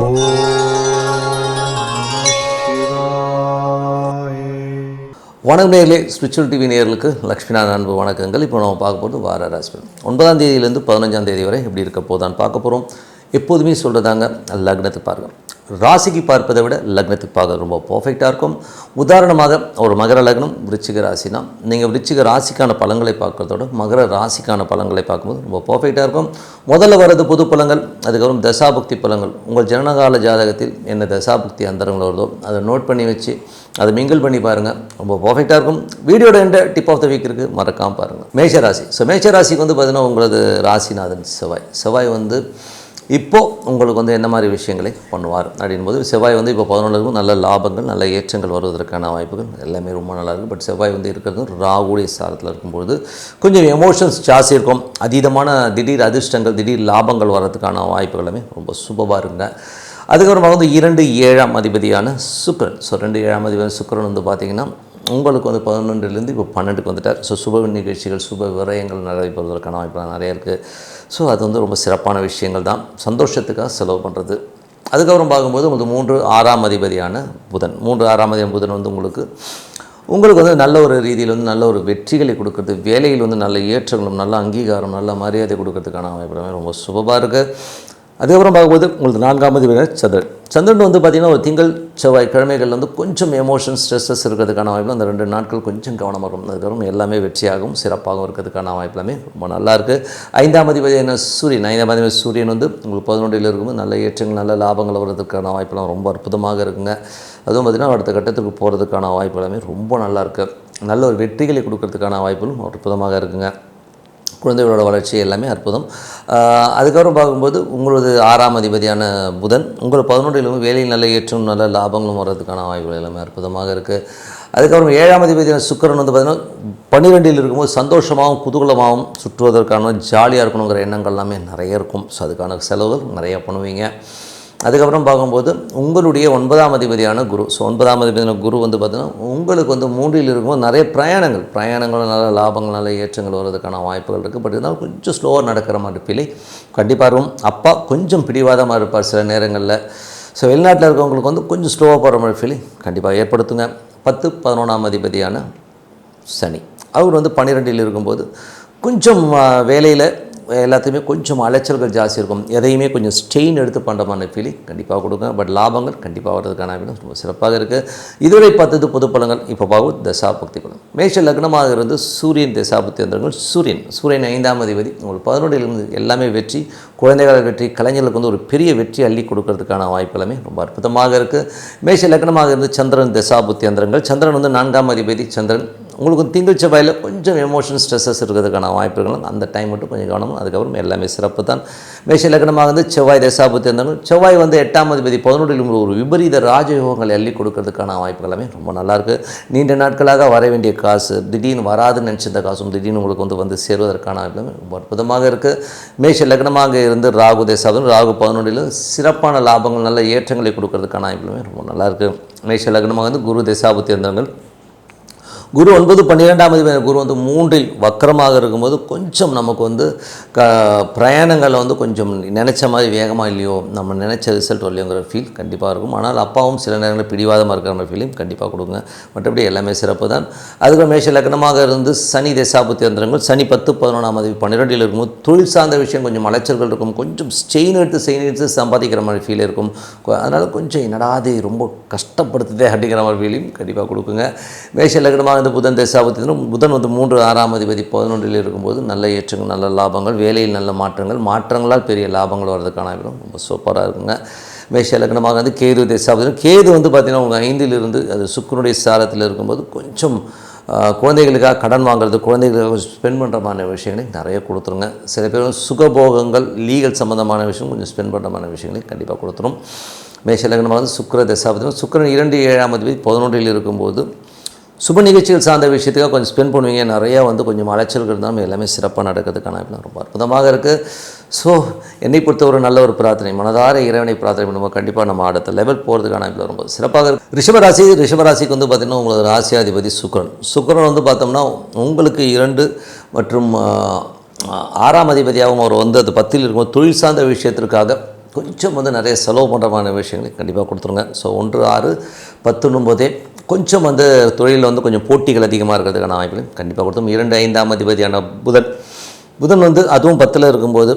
வணக்கம் நேயர்களே, spiritual TV நேயர்களுக்கு லக்ஷ்மிநாதன் அன்பு வணக்கங்கள். இப்போ நம்ம பார்க்க போகிறது வார ராசி பலன் 9ஆம் தேதியிலேருந்து 15ஆம் தேதி வரை எப்படி இருக்க போதான்னு பார்க்க போகிறோம். எப்போதுமே சொல்கிறதாங்க, லக்னத்துக்கு பாருங்கள். ராசிக்கு பார்ப்பதை விட லக்னத்துக்கு பார்க்க ரொம்ப பர்ஃபெக்டாக இருக்கும். உதாரணமாக ஒரு மகர லக்னம் விருச்சிக ராசினா நீங்கள் விருச்சிக ராசிக்கான பலன்களை பார்க்குறதோட மகர ராசிக்கான பலன்களை பார்க்கும்போது ரொம்ப பர்ஃபெக்டாக இருக்கும். முதல்ல வர்றது பொது பலன்கள், அதுக்கப்புறம் தசாபுக்தி பலன்கள். உங்கள் ஜனனகால ஜாதகத்தில் என்ன தசாபுக்தி அந்தரங்கள் வருதோ அதை நோட் பண்ணி வச்சு அதை மிங்கிள் பண்ணி பாருங்கள், ரொம்ப பர்ஃபெக்டாக இருக்கும். வீடியோட எந்த டிப் ஆஃப் த வீக் இருக்குது, மறக்காமல் பாருங்கள். மேஷராசி. மேஷராசிக்கு வந்து பார்த்திங்கன்னா உங்களது ராசிநாதன் செவ்வாய் வந்து இப்போது உங்களுக்கு வந்து என்ன மாதிரி விஷயங்களை பண்ணுவார் அப்படின்போது, செவ்வாய் வந்து இப்போ 11 நல்ல லாபங்கள் நல்ல ஏற்றங்கள் வருவதற்கான வாய்ப்புகள் எல்லாமே ரொம்ப நல்லா இருக்குது. பட் செவ்வாய் வந்து இருக்கிறது ராகுடைய சாரத்தில் இருக்கும்பொழுது கொஞ்சம் எமோஷன்ஸ் ஜாஸ்தி இருக்கும். அதீதமான திடீர் அதிர்ஷ்டங்கள் திடீர் லாபங்கள் வர்றதுக்கான வாய்ப்புகள் எல்லாமே ரொம்ப சுபமாக இருங்க. அதுக்கப்புறமா வந்து 2 அதிபதியான சுக்கிரன். 2 அதிபதியான சுக்கிரன் வந்து பார்த்திங்கன்னா உங்களுக்கு வந்து 11லேருந்து இப்போ 12க்கு வந்துட்டார். சுப நிகழ்ச்சிகள் சுப விரயங்கள் நடைபெறுவதற்கான வாய்ப்புகள் நிறைய இருக்குது. அது வந்து ரொம்ப சிறப்பான விஷயங்கள் தான், சந்தோஷத்துக்காக செலவு பண்ணுறது. அதுக்கப்புறம் பார்க்கும்போது உங்களுக்கு 3 அதிபதியான புதன். 6 அதிபதியான புதன் வந்து உங்களுக்கு வந்து நல்ல ஒரு ரீதியில் வந்து நல்ல ஒரு வெற்றிகளை கொடுக்குறது, வேலையில் வந்து நல்ல ஏற்றங்களும் நல்ல அங்கீகாரம் நல்ல மரியாதை கொடுக்கறதுக்கான வாய்ப்புகள் ரொம்ப சுபமாக இருக்குது. அதுக்கப்புறம் பார்க்கும்போது உங்களுக்கு 4 அதிபதியான சந்திரன் வந்து பார்த்திங்கன்னா ஒரு திங்கள் செவ்வாய் கிழமைகள் வந்து கொஞ்சம் எமோஷன் ஸ்ட்ரெஸ்ஸஸ் இருக்கிறதுக்கான வாய்ப்பு அந்த 2 நாட்கள் கொஞ்சம் கவனமாக இருக்கும். அதுக்கப்புறம் எல்லாமே வெற்றியாகவும் சிறப்பாகவும் இருக்கிறதுக்கான வாய்ப்பு எல்லாமே ரொம்ப நல்லாயிருக்கு. 5 அதிபதியான சூரியன். 5 அதிபதி சூரியன் வந்து உங்களுக்கு 11ல் இருக்கும்போது நல்ல ஏற்றங்கள் நல்ல லாபங்கள் வர்றதுக்கான வாய்ப்பெல்லாம் ரொம்ப அற்புதமாக இருக்குங்க. அதுவும் பார்த்திங்கன்னா அடுத்த கட்டத்துக்கு போகிறதுக்கான வாய்ப்பு எல்லாமே ரொம்ப நல்லாயிருக்கு. நல்ல ஒரு வெற்றிகளை கொடுக்கறதுக்கான வாய்ப்புகளும் அற்புதமாக இருக்குங்க. குழந்தைகளோட வளர்ச்சி எல்லாமே அற்புதம். அதுக்கப்புறம் பார்க்கும்போது உங்களது 6 அதிபதியான புதன் உங்கள் 11லும் வேலையில் நல்ல ஏற்றம் நல்ல லாபங்களும் வர்றதுக்கான வாய்ப்புகள் எல்லாமே அற்புதமாக இருக்குது. அதுக்கப்புறம் 7 அதிபதியான சுக்கிரன் வந்து பார்த்திங்கன்னா 12ல் இருக்கும்போது சந்தோஷமாகவும் குதூகலமாகவும் சுற்றுவதற்கான ஜாலியாக இருக்கணுங்கிற எண்ணங்கள் எல்லாமே நிறைய இருக்கும். அதுக்கான செலவுகள் நிறையா பண்ணுவீங்க. அதுக்கப்புறம் பார்க்கும்போது உங்களுடைய 9 அதிபதியான குரு. 9 அதிபதியான குரு வந்து பார்த்திங்கன்னா உங்களுக்கு வந்து 3ல் இருக்கும்போது நிறைய பிரயாணங்கள் நல்ல லாபங்கள் நல்ல ஏற்றங்கள் வருவதற்கான வாய்ப்புகள் இருக்குது. பட் இருந்தாலும் கொஞ்சம் ஸ்லோவாக நடக்கிற மாதிரி ஃபீலை கண்டிப்பாக இருக்கும். அப்பா கொஞ்சம் பிடிவாதமாக இருப்பார் சில நேரங்களில். வெளிநாட்டில் இருக்கவங்களுக்கு வந்து கொஞ்சம் ஸ்லோவாக போகிற மாதிரி ஃபீலை கண்டிப்பாக ஏற்படுத்துங்க. 11 அதிபதியான சனி அவர் வந்து 12ல் இருக்கும்போது கொஞ்சம் வேலையில் எல்லாத்தையுமே கொஞ்சம் அலைச்சல்கள் ஜாஸ்தி இருக்கும். எதையுமே கொஞ்சம் ஸ்ட்ரெயின் எடுத்து பண்ணுற மாதிரி ஃபீலிங் கண்டிப்பாக கொடுங்க. பட் லாபங்கள் கண்டிப்பாக வர்றதுக்கான ரொம்ப சிறப்பாக இருக்குது. இதுவரை 10 பொது பலன்கள். இப்போ பார்க்கும் தசாபக்தி பலன். மேஷ லக்னமாக இருந்து சூரியன் தசாபக்தி அந்தரங்கள். சூரியன் 5 அதிபதி உங்களுக்கு 11ல் இருந்து எல்லாமே வெற்றி, குழந்தைகள் வெற்றி, கலைஞர்களுக்கு வந்து ஒரு பெரிய வெற்றி அள்ளி கொடுக்கறதுக்கான வாய்ப்பு எல்லாமே ரொம்ப அற்புதமாக இருக்குது. மேஷ லக்னமாக இருந்து சந்திரன் தசாபுத்தி அந்தரங்கள். சந்திரன் வந்து 4 அதிபதி சந்திரன் உங்களுக்கு திங்கள் செவ்வாயில் கொஞ்சம் எமோஷன் ஸ்ட்ரெஸ்ஸஸ் இருக்கிறதுக்கான வாய்ப்புகளும் அந்த டைம் மட்டும் கொஞ்சம் கவனமும். அதுக்கப்புறம் எல்லாமே சிறப்பு தான். மேஷ லக்னமாக வந்து செவ்வாய் தசாபுத்தி இருந்தாலும் செவ்வாய் வந்து 8 அதிபதி 11ல் ஒரு விபரீத ராஜயோகங்களை அள்ளி கொடுக்கறதுக்கான வாய்ப்புகள் எல்லாமே ரொம்ப நல்லாயிருக்கு. நீண்ட நாட்களாக வர வேண்டிய காசு திடீர்னு வராதுன்னு நினச்சிருந்த காசும் திடீர்னு உங்களுக்கு வந்து சேருவதற்கான வாய்ப்புகளும் ரொம்ப அற்புதமாக இருக்குது. மேஷ லக்னமாக இருந்து ராகு தசாபுத்தி ராகு 11ல் சிறப்பான லாபங்கள் நல்ல ஏற்றங்களை கொடுக்கறதுக்கான வாய்ப்புகளுமே ரொம்ப நல்லாயிருக்கு. மேஷ லக்னமாக வந்து குரு தசாபுத்தி இருந்தாங்கள். குரு 12 அதிபதி குரு வந்து 3ல் வக்கரமாக இருக்கும்போது கொஞ்சம் நமக்கு வந்து பிரயாணங்களில் வந்து கொஞ்சம் நினச்ச மாதிரி வேகமாக இல்லையோ நம்ம நினச்ச ரிசல்ட் வரலையோங்கிற ஃபீல் கண்டிப்பாக இருக்கும். ஆனால் அப்பாவும் சில நேரங்களில் பிடிவாதமாக இருக்கிற மாதிரி ஃபீலையும் கண்டிப்பாக கொடுங்க. மற்றபடி எல்லாமே சிறப்பு தான். அதுக்கப்புறம் மேஷ லக்னமாக இருந்து சனி தசாபுத்தி அந்தரங்கள். சனி 11 அதிபதி 12ல் இருக்கும்போது தொழில் சார்ந்த விஷயம் கொஞ்சம் அலைச்சல்கள் இருக்கும். கொஞ்சம் ஸ்ட்ரெயின் எடுத்து சம்பாதிக்கிற மாதிரி ஃபீல் இருக்கும். அதனால் கொஞ்சம் என்னடாது ரொம்ப கஷ்டப்படுத்துதே அப்படிங்கிற மாதிரி ஃபீலையும் கண்டிப்பாக கொடுக்குங்க. மேஷ லக்னமாக வந்து புதன் தசாபுத்தி புதன் வந்து 6 அதிபதி 11ல் இருக்கும்போது நல்ல ஏற்றங்கள் நல்ல லாபங்கள் வேலையில் நல்ல மாற்றங்களால் பெரிய லாபங்கள் வர்றதுக்கான ரொம்ப சூப்பராக இருக்குங்க. மேஷ லக்னமாக வந்து கேது தசாபுத்தி. கேது வந்து பார்த்திங்கன்னா உங்கள் 5ல் இருந்து அது சுக்கிரனுடைய சாரத்தில் இருக்கும்போது கொஞ்சம் குழந்தைகளுக்காக கடன் வாங்குறது குழந்தைகளுக்காக ஸ்பெண்ட் பண்ணுற மாதிரி விஷயங்களை நிறைய கொடுத்துருங்க. சில பேர் சுகபோகங்கள் லீகல் சம்மந்தமான விஷயம் கொஞ்சம் ஸ்பெண்ட் பண்ணுற மாதிரி விஷயங்களை கண்டிப்பாக கொடுத்துரும். மேஷ லக்னமாக வந்து சுக்கிர தசாபுத்தி. சுக்கிரன் 2 அதிபதி 11ல் இருக்கும்போது சுப நிகழ்ச்சிகள் சார்ந்த விஷயத்துக்காக கொஞ்சம் ஸ்பெண்ட் பண்ணுவீங்க. நிறையா வந்து கொஞ்சம் அலைச்சல்கள் இருந்தாலும் எல்லாமே சிறப்பாக நடக்கிறதுக்கான ரொம்ப அற்புதமாக இருக்குது. என்னை பொறுத்த ஒரு நல்ல ஒரு பிரார்த்தனை மனதார இறைவனை பிரார்த்தனை பண்ணும்போது கண்டிப்பாக நம்ம அடுத்த லெவல் போகிறதுக்கான ரொம்ப சிறப்பாக இருக்குது. ரிஷபராசிக்கு வந்து பார்த்திங்கன்னா உங்களோட ராசியாதிபதி சுக்கிரன் வந்து பார்த்தோம்னா உங்களுக்கு 2 மற்றும் 6 அதிபதியாகவும் அவர் வந்து அது 10ல் இருக்கும் தொழில் சார்ந்த விஷயத்திற்காக கொஞ்சம் வந்து நிறைய செலவு பண்ணுறமான விஷயங்களை கண்டிப்பாக கொடுத்துருங்க. ஸோ 1, 6, 10, 9 கொஞ்சம் வந்து தொழிலில் வந்து கொஞ்சம் போட்டிகள் அதிகமாக இருக்கிறதுக்கான வாய்ப்புகளையும் கண்டிப்பாக கொடுத்தோம். 2, 5ஆம் அதிபதியான புதன் வந்து அதுவும் 10ல் இருக்கும்போது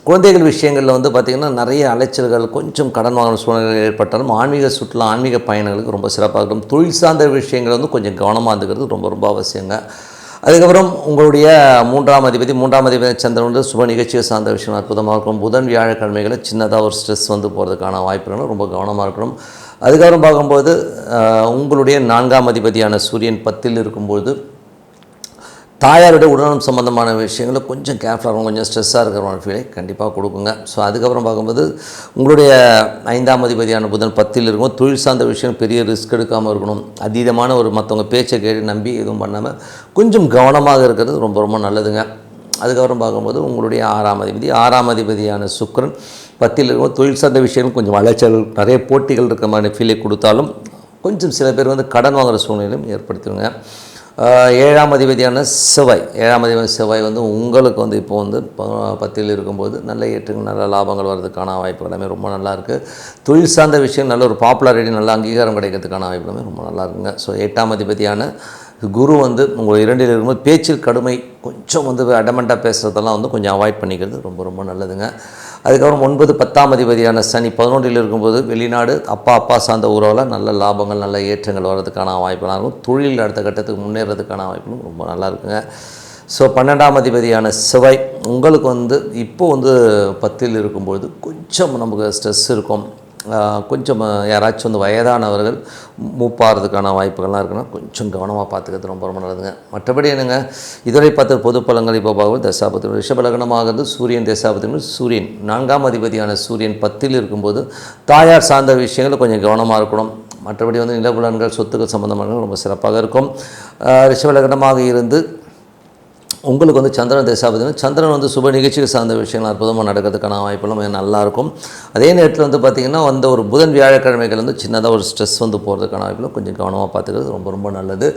குழந்தைகள் விஷயங்களில் வந்து பார்த்திங்கன்னா நிறைய அலைச்சல்கள், கொஞ்சம் கடன் வாங்கின சூழ்நிலைகள் ஏற்பட்டாலும் ஆன்மீக சுற்றுலா, ஆன்மீக பயணங்களுக்கு ரொம்ப சிறப்பாக இருக்கும். தொழில் சார்ந்த விஷயங்கள் வந்து கொஞ்சம் கவனமாக இருந்துக்கிறது ரொம்ப ரொம்ப அவசியங்க. அதுக்கப்புறம் உங்களுடைய 3ஆம் அதிபதி சந்திரன் வந்து சுப நிகழ்ச்சியை சார்ந்த விஷயம் அற்புதமாக இருக்கும். புதன் வியாழக்கிழமைகளில் சின்னதாக ஒரு ஸ்ட்ரெஸ் வந்து போகிறதுக்கான வாய்ப்புகளும் ரொம்ப கவனமாக இருக்கணும். அதுக்கப்புறம் பார்க்கும்போது உங்களுடைய 4ஆம் அதிபதியான சூரியன் 10ல் இருக்கும்போது தாயாருடைய உடல்நலம் சம்மந்தமான விஷயங்களை கொஞ்சம் கேர்ஃபுல்லாக இருக்கும், கொஞ்சம் ஸ்ட்ரெஸ்ஸாக இருக்கிற ஃபீலை கண்டிப்பாக கொடுக்குங்க. ஸோ அதுக்கப்புறம் பார்க்கும்போது உங்களுடைய 5ஆம் அதிபதியான புதன் 10ல் இருக்கும். தொழில் சார்ந்த விஷயம் பெரிய ரிஸ்க் எடுக்காமல் இருக்கணும். அதீதமான ஒரு மற்றவங்க பேச்சை கேட்டு நம்பி எதுவும் பண்ணாமல் கொஞ்சம் கவனமாக இருக்கிறது ரொம்ப ரொம்ப நல்லதுங்க. அதுக்கப்புறம் பார்க்கும்போது உங்களுடைய 6ஆம் அதிபதியான சுக்கிரன் 10ல் இருக்கும். தொழில் சார்ந்த விஷயங்கள் கொஞ்சம் அலைச்சல், நிறைய போட்டிகள் இருக்கிற மாதிரி ஃபீலை கொடுத்தாலும் கொஞ்சம் சில பேர் வந்து கடன் வாங்குகிற சூழ்நிலையும் ஏற்படுத்திடுங்க. 7ஆம் அதிபதியான செவ்வாய் வந்து உங்களுக்கு வந்து இப்போ வந்து 10ல் இருக்கும்போது நல்ல ஏற்றங்கள், நல்ல லாபங்கள் வர்றதுக்கான வாய்ப்புகள் எல்லாமே ரொம்ப நல்லாயிருக்கு. தொழில் சார்ந்த விஷயம் நல்ல ஒரு பாப்புலாரிட்டி, நல்ல அங்கீகாரம் கிடைக்கிறதுக்கான வாய்ப்புகளுமே ரொம்ப நல்லா இருக்குங்க. ஸோ 8ஆம் அதிபதியான குரு வந்து உங்கள் 2ல் இருக்கும்போது பேச்சில் கடுமை, கொஞ்சம் வந்து அடமெண்ட்டாக பேசுகிறதெல்லாம் வந்து கொஞ்சம் அவாய்ட் பண்ணிக்கிறது ரொம்ப ரொம்ப நல்லதுங்க. அதுக்கப்புறம் 9, 10ஆம் அதிபதியான சனி 11ல் இருக்கும்போது வெளிநாடு, அப்பா சார்ந்த உறவில் நல்ல லாபங்கள், நல்ல ஏற்றங்கள் வர்றதுக்கான வாய்ப்புகளாக இருக்கும். தொழில் அடுத்த கட்டத்துக்கு முன்னேறதுக்கான வாய்ப்புகளும் ரொம்ப நல்லா இருக்குங்க. ஸோ 12ஆம் அதிபதியான செவ்வாய் உங்களுக்கு வந்து இப்போது வந்து 10ல் இருக்கும்பொழுது கொஞ்சம் நமக்கு ஸ்ட்ரெஸ் இருக்கும். கொஞ்சம் யாராச்சும் வந்து வயதானவர்கள் மூப்பாகிறதுக்கான வாய்ப்புகள்லாம் இருக்குன்னா கொஞ்சம் கவனமாக பார்த்துக்கிறது ரொம்ப ரொம்ப நல்லதுங்க. மற்றபடி என்னங்க, இதுவரை பார்த்த பொது பலன்கள் இப்போ பார்க்கும்போது தசாபதி ரிஷப லக்னமாகிறது சூரியன் தசாபதி. சூரியன் 4ஆம் அதிபதியான சூரியன் 10ல் இருக்கும்போது தாயார் சார்ந்த விஷயங்கள் கொஞ்சம் கவனமாக இருக்கணும். மற்றபடி வந்து நிலபுலன்கள், சொத்துக்கள் சம்பந்தமான ரொம்ப சிறப்பாக இருக்கும். ரிஷப லக்னமாக இருந்து உங்களுக்கு வந்து சந்திரன் தசாபதி, சந்திரன் வந்து சுப நிகழ்ச்சிகள் சார்ந்த விஷயங்கள் அற்புதமாக நடக்கிறதுக்கான வாய்ப்புகளும் நல்லாயிருக்கும். அதே நேரத்தில் வந்து பார்த்திங்கன்னா வந்து ஒரு புதன் வியாழக்கிழமைகள் வந்து சின்னதாக ஒரு ஸ்ட்ரெஸ் வந்து போகிறதுக்கான வாய்ப்புகளும் கொஞ்சம் கவனமாக பார்த்துக்கிறது ரொம்ப ரொம்ப நல்லது.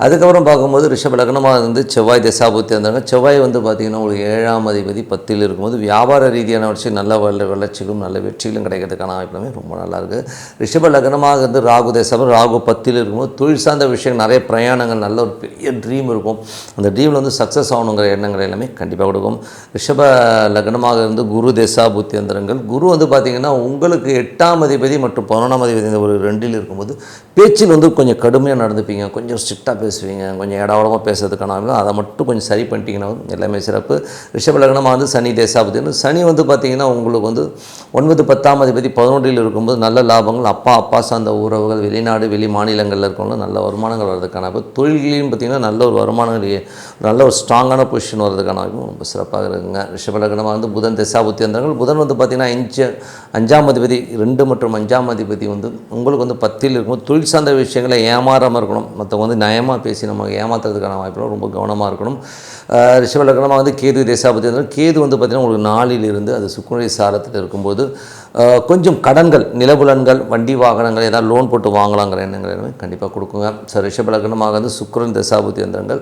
அதுக்கப்புறம் பார்க்கும்போது ரிஷப லக்னமாக இருந்து செவ்வாய் தசாபுத்தி வந்தாங்க. செவ்வாய் வந்து பார்த்திங்கன்னா ஒரு 7ஆம் அதிபதி 10ல் இருக்கும்போது வியாபார ரீதியான விஷயம் நல்ல வளர்ச்சிகளும் நல்ல வெற்றிகளும் கிடைக்கிறதுக்கான வாய்ப்புகளுமே ரொம்ப நல்லாயிருக்கு. ரிஷப லக்னமாக இருந்து ராகு தசாபதி, ராகு 10ல் இருக்கும்போது தொழில் சார்ந்த விஷயம், நிறைய பிரயாணங்கள், நல்ல ஒரு பெரிய ட்ரீம் இருக்கும். அந்த ட்ரீமில் வந்து சக்ஸஸ் ஆகணுங்கிற எண்ணங்கள் எல்லாமே கண்டிப்பாக கொடுக்கும். ரிஷப லக்னமாக இருந்து குரு தசா புத்தி அந்தரங்கள். குரு வந்து பார்த்திங்கன்னா உங்களுக்கு 8ஆம் அதிபதி மற்றும் 11ஆம் அதிபதி இந்த ஒரு 2ல் இருக்கும்போது பேச்சில் வந்து கொஞ்சம் கடுமையாக நடந்துப்பீங்க, கொஞ்சம் ஸ்ட்ரிக்டாக பேசுவீங்க, கொஞ்சம் இடவடமாக பேசுறதுக்கான அதை மட்டும் கொஞ்சம் சரி பண்ணிட்டீங்கன்னா எல்லாமே சிறப்பு. ரிஷப லக்னமாக வந்து சனி தசாபதி, சனி வந்து பார்த்திங்கன்னா உங்களுக்கு வந்து 9, 10ஆம் அதிபதி 11ல் இருக்கும்போது நல்ல லாபங்கள், அப்பா சார்ந்த உறவுகள், வெளிநாடு, வெளி மாநிலங்களில் இருக்கவங்க நல்ல வருமானங்கள் வர்றதுக்கான தொழில்களையும் பார்த்திங்கன்னா நல்ல ஒரு வருமானங்கள், நல்ல ஒரு ஸ்ட்ராங்கான பொசிஷன் வர்றதுக்கான ரொம்ப சிறப்பாக இருக்குங்க. ரிஷப லக்னமாக வந்து புதன் தசாபுத்தி வந்தார்கள். புதன் வந்து பார்த்திங்கன்னா 5ஆம் அதிபதி 2 மற்றும் 5ஆம் அதிபதி வந்து உங்களுக்கு வந்து 10ல் இருக்கும். தொழில் சார்ந்த விஷயங்களை ஏமாறாமல் இருக்கணும். மற்றவங்க வந்து நயமாக பேசி நம்ம ஏமாத்துறதுக்கான வாய்ப்புகள் ரொம்ப கவனமாக இருக்கணும். ரிஷப லக்னமாக வந்து கேது தசாபதி வந்தால் கேது வந்து பார்த்திங்கன்னா உங்களுக்கு 4ல் இருந்து அது சுக்கிரனுடைய சாரத்தில் இருக்கும்போது கொஞ்சம் கடன்கள், நிலபுலன்கள், வண்டி வாகனங்கள் ஏதாவது லோன் போட்டு வாங்கலாங்கிற எண்ணங்கள் எல்லாமே கண்டிப்பாக கொடுக்குங்க. ஸோ ரிஷப லக்னமாக வந்து சுக்கிரன் தசாபுத்தி வந்தார்கள்.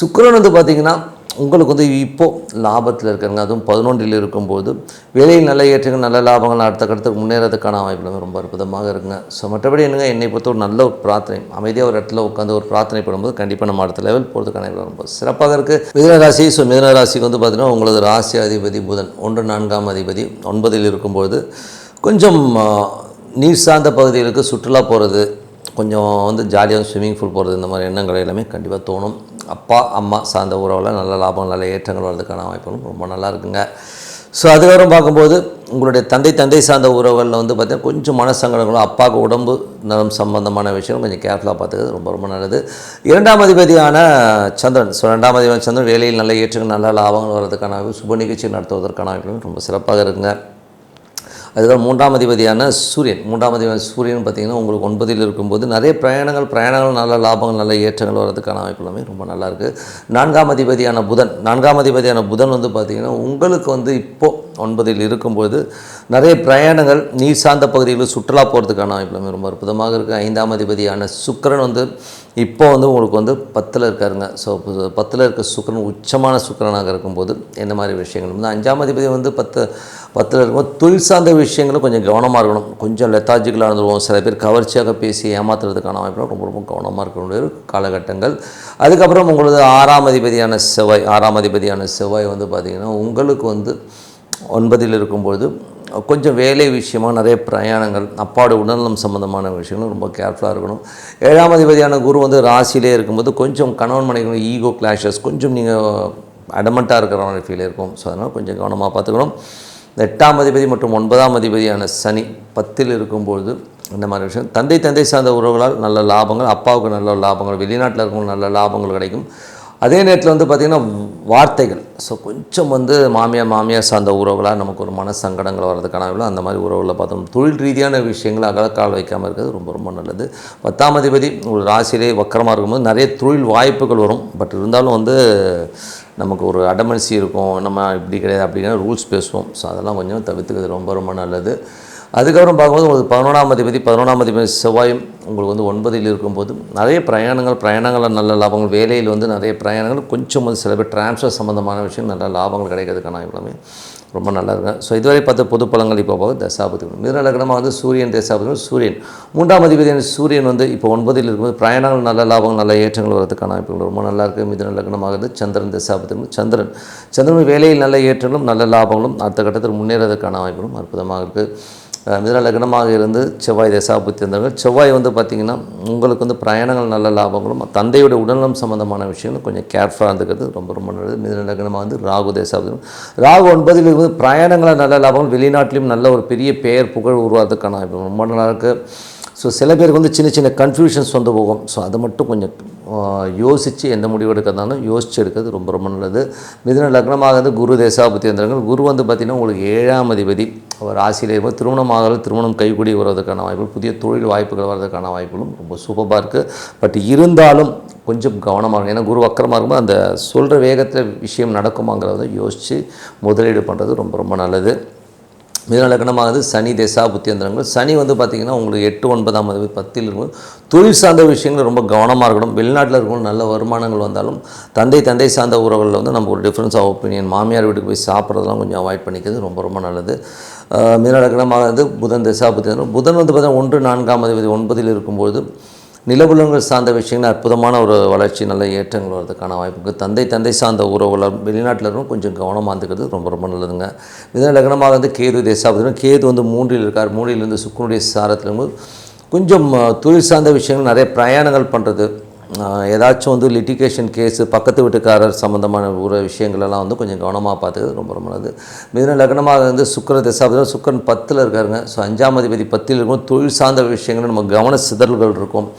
சுக்கிரன் வந்து பார்த்திங்கன்னா உங்களுக்கு வந்து இப்போது லாபத்தில் இருக்கிறங்க, அதுவும் 11ல் இருக்கும்போது வேலையில் நல்ல ஏற்றங்கள், நல்ல லாபங்கள் அடுத்த கட்டத்துக்கு முன்னேறதுக்கான வாய்ப்புகள் ரொம்ப அற்புதமாக இருக்குங்க. ஸோ மற்றபடி என்னங்க, என்னை பொறுத்த ஒரு நல்ல ஒரு பிரார்த்தனை, அமைதியாக ஒரு இடத்துல உட்காந்து ஒரு பிரார்த்தனை பண்ணும்போது கண்டிப்பாக நம்ம அடுத்த லெவல் போகிறதுக்கான ரொம்ப சிறப்பாக இருக்குது. மிதுனராசி. ஸோ மிதுனராசிக்கு வந்து பார்த்திங்கன்னா உங்களது ராசி அதிபதி புதன் 1, 4ஆம் அதிபதி 9ல் இருக்கும்போது கொஞ்சம் நீர் சார்ந்த பகுதிகளுக்கு சுற்றுலா போகிறது, கொஞ்சம் வந்து ஜாலியாக ஸ்விம்மிங் பூல் போகிறது, இந்த மாதிரி எண்ணங்கள் எல்லாமே கண்டிப்பாக தோணும். அப்பா அம்மா சார்ந்த உறவில் நல்ல லாபம், நல்ல ஏற்றங்கள் வர்றதுக்கான வாய்ப்புகளும் ரொம்ப நல்லா இருக்குங்க. ஸோ அதுக்கப்புறம் பார்க்கும்போது உங்களுடைய தந்தை சார்ந்த உறவுகளில் வந்து பார்த்திங்கன்னா கொஞ்சம் மனசங்கடங்களும், அப்பாவுக்கு உடம்பு நலம் சம்பந்தமான விஷயம் கொஞ்சம் கேர்ஃபுல்லாக பார்த்துக்கிறது ரொம்ப ரொம்ப நல்லது. 2ஆம் அதிபதியான சந்திரன். ஸோ 2ஆம் அதிபதியான சந்திரன் வேலையில் நல்ல ஏற்றங்கள், நல்ல லாபங்கள் வர்றதுக்கான சுப நிகழ்ச்சி நடத்துவதற்கான வாய்ப்புகளும் ரொம்ப சிறப்பாக இருக்குங்க. அதுதான் 3ஆம் அதிபதியான சூரியன் பார்த்திங்கன்னா உங்களுக்கு 9ல் இருக்கும்போது நிறைய பிரயாணங்கள், நல்ல லாபங்கள், நல்ல ஏற்றங்கள் வர்றதுக்கான வாய்ப்பு எல்லாமே ரொம்ப நல்லாயிருக்கு. 4ஆம் அதிபதியான புதன் வந்து பார்த்திங்கன்னா உங்களுக்கு வந்து இப்போது 9ல் இருக்கும்போது நிறைய பிரயாணங்கள், நீர் சார்ந்த பகுதிகளில் சுற்றுலா போகிறதுக்கான வாய்ப்பு எல்லாமே ரொம்ப அற்புதமாக இருக்குது. 5ஆம் அதிபதியான சுக்கிரன் வந்து இப்போ வந்து உங்களுக்கு வந்து 10ல் இருக்காருங்க. ஸோ 10ல் இருக்க சுக்கிரன் உச்சமான சுக்கிரனாக இருக்கும்போது என்ன மாதிரி விஷயங்கள் வந்து 5ஆம் அதிபதி வந்து 10ல் இருக்கும்போது தொழில் சார்ந்த விஷயங்களும் கொஞ்சம் கவனமாக இருக்கணும். கொஞ்சம் லெத்தாஜிக்கலாக இருந்துருவோம். சில பேர் கவர்ச்சியாக பேசி ஏமாத்துறதுக்கான வாய்ப்பு ரொம்ப ரொம்ப கவனமாக இருக்க வேண்டிய காலகட்டங்கள். அதுக்கப்புறம் உங்களது 6ஆம் அதிபதியான செவ்வாய் வந்து பார்த்திங்கன்னா உங்களுக்கு வந்து 9ல் இருக்கும்போது கொஞ்சம் வேலை விஷயமாக நிறைய பிரயாணங்கள், அப்பாவோட உடல்நலம் சம்மந்தமான விஷயங்களும் ரொம்ப கேர்ஃபுல்லாக இருக்கணும். 7ஆம் அதிபதியான குரு வந்து ராசியிலே இருக்கும்போது கொஞ்சம் கணவன் மனைவி ஈகோ கிளாஷஸ் கொஞ்சம் நீங்கள் அடமெண்ட்டாக இருக்கிற மாதிரி ஃபீல் இருக்கும். ஸோ அதனால் கொஞ்சம் கவனமாக பார்த்துக்கணும். 8ஆம் அதிபதி மற்றும் 9ஆம் அதிபதியான சனி 10ல் இருக்கும்பொழுது இந்த மாதிரி விஷயம் தந்தை சார்ந்த உறவுகளால் நல்ல லாபங்கள், அப்பாவுக்கு நல்ல லாபங்கள், வெளிநாட்டில் இருக்கவங்க நல்ல லாபங்கள் கிடைக்கும். அதே நேரத்தில் வந்து பார்த்திங்கன்னா வார்த்தைகள், ஸோ கொஞ்சம் வந்து மாமியார் சார்ந்த உறவுகளாக நமக்கு ஒரு மன சங்கடங்கள் வர்றதுக்கான அந்த மாதிரி உறவுகளை பார்த்தோம். தொழில் ரீதியான விஷயங்கள் அகலக்கால் வைக்காமல் இருக்கிறது ரொம்ப ரொம்ப நல்லது. 10ஆம் அதிபதி ஒரு ராசியிலே வக்கரமாக இருக்கும்போது நிறைய தொழில் வாய்ப்புகள் வரும். பட் இருந்தாலும் வந்து நமக்கு ஒரு அடமன்சி இருக்கும், நம்ம இப்படி கிடையாது அப்படிங்கிற ரூல்ஸ் பேசுவோம். ஸோ அதெல்லாம் கொஞ்சம் தவிர்த்துக்கிறது ரொம்ப ரொம்ப நல்லது. அதுக்கப்புறம் பார்க்கும்போது உங்களுக்கு 11ஆம் அதிபதி செவ்வாயும் உங்களுக்கு வந்து 9ல் இருக்கும்போது நிறைய பிரயாணங்கள் நல்ல லாபங்கள், வேலையில் வந்து நிறைய பிரயாணங்கள், கொஞ்சம் வந்து சில பேர் டிரான்ஸ்ஃபர் சம்மந்தமான விஷயம் நல்ல லாபங்கள் கிடைக்கிறதுக்கான எல்லாமே ரொம்ப நல்லா இருக்கும். ஸோ இதுவரை பார்த்த பொது பலங்கள் இப்போ போக தசாபதி மிதுன லக்னமாக வந்து சூரியன் தசாபதி சூரியன் 3ஆம் அதிபதியான சூரியன் வந்து இப்போ 9ல் இருக்கும்போது பிரயாணங்கள் நல்ல லாபங்கள் நல்ல ஏற்றங்கள் வரதுக்கான வாய்ப்புகள் ரொம்ப நல்லா இருக்குது. மிதுன லக்னமாக வந்து சந்திரன் தசாபதி சந்திரன் வேலையில் நல்ல ஏற்றங்களும் நல்ல லாபங்களும் அடுத்த கட்டத்தில் முன்னேறதுக்கான வாய்ப்புகளும் அற்புதமாக இருக்குது. மிதுன லக்னமாக இருந்து செவ்வாய் தசாபுத்தி வந்தவர்கள் செவ்வாய் வந்து பார்த்திங்கன்னா உங்களுக்கு வந்து பிரயாணங்கள் நல்ல லாபங்களும் தந்தையோட உடல்நலம் சம்மந்தமான விஷயங்களும் கொஞ்சம் கேர்ஃபுல்லாக இருந்துக்கிறது ரொம்ப ரொம்ப நல்லது. மிதுன லக்னமாக வந்து ராகு தசாபுத்தி ராகு 9ல் இருந்து பிரயாணங்களை நல்ல லாபங்கள், வெளிநாட்டிலையும் நல்ல ஒரு பெரிய பெயர் புகழ் உருவாகிறதுக்கான வாய்ப்பு ரொம்ப நல்லா இருக்குது. ஸோ சில பேருக்கு வந்து சின்ன கன்ஃபியூஷன்ஸ் வந்து போகும். ஸோ அதை மட்டும் கொஞ்சம் யோசித்து எந்த முடிவு எடுக்கிறதாலும் யோசித்து எடுக்கிறது ரொம்ப ரொம்ப நல்லது. மிதுன லக்னமாக வந்து குரு தேசாபுத்தி வந்தார்கள். குரு வந்து பார்த்திங்கன்னா உங்களுக்கு 7ஆம் அதிபதி அவர் ராசியிலே இருக்கும். திருமணம் கைகூடி வருவதற்கான வாய்ப்புகள், புதிய தொழில் வாய்ப்புகள் வர்றதுக்கான வாய்ப்புகளும் ரொம்ப சூப்பராக இருக்குது. பட் இருந்தாலும் கொஞ்சம் கவனமாக இருக்கும். ஏன்னா குரு வக்கரமாக இருக்கும்போது அந்த சொல்கிற வேகத்தில் விஷயம் நடக்குமாங்கிறத யோசித்து முதலீடு பண்ணுறது ரொம்ப ரொம்ப நல்லது. மிதுன லக்னமானது சனி தசாபுத்தி வந்தவங்க சனி வந்து பார்த்திங்கன்னா உங்களுக்கு 8, 9ஆம் அதிபதி 10ல் இருக்கும். தொழில் சார்ந்த விஷயங்கள் ரொம்ப கவனமாக இருக்கணும். வெளிநாட்டில் இருக்கணும் நல்ல வருமானங்கள் வந்தாலும் தந்தை சார்ந்த உறவுகளில் வந்து நம்ம ஒரு டிஃப்ரென்ஸ் ஆஃப் ஒப்பீனியன், மாமியார் வீட்டுக்கு போய் சாப்பிட்றதெல்லாம் கொஞ்சம் அவாய்ட் பண்ணிக்கிறது ரொம்ப ரொம்ப நல்லது. மிதுன லக்னமாக வந்து புதன் தசாபுத்தி புதன் வந்து பார்த்திங்கன்னா 1, 4ஆம் அதிபதி 9ல் இருக்கும்போது நிலபுலங்கள் சார்ந்த விஷயங்கள் அற்புதமான ஒரு வளர்ச்சி நல்ல ஏற்றங்கள் வரதுக்கான வாய்ப்புக்கு தந்தை சார்ந்த உறவுகள் வெளிநாட்டில் இருக்கும் கொஞ்சம் கவனமாக இருந்துக்கிறது ரொம்ப ரொம்ப நல்லதுங்க. மிதுன லக்னமாக வந்து கேது தேசாபதி கேது வந்து 3ல் இருக்கார். 3லிருந்து சுக்கிரனுடைய சாரத்தில் இருக்கும்போது கொஞ்சம் தொழில் சார்ந்த விஷயங்கள் நிறைய பிரயாணங்கள் பண்ணுறது, ஏதாச்சும் வந்து லிட்டிகேஷன் கேஸு, பக்கத்து வீட்டுக்காரர் சம்மந்தமான ஒரு விஷயங்களெல்லாம் வந்து கொஞ்சம் கவனமாக பார்த்துக்கிறது ரொம்ப ரொம்ப நல்லது. மிதுன லக்னமாக வந்து சுக்கிர தசாபதி சுக்கிரன் 10ல் இருக்காருங்க. ஸோ 5ஆம் அதிபதி 10ல் இருக்கும். தொழில் சார்ந்த விஷயங்கள் நம்ம கவன சிதறல்கள் இருக்கும்.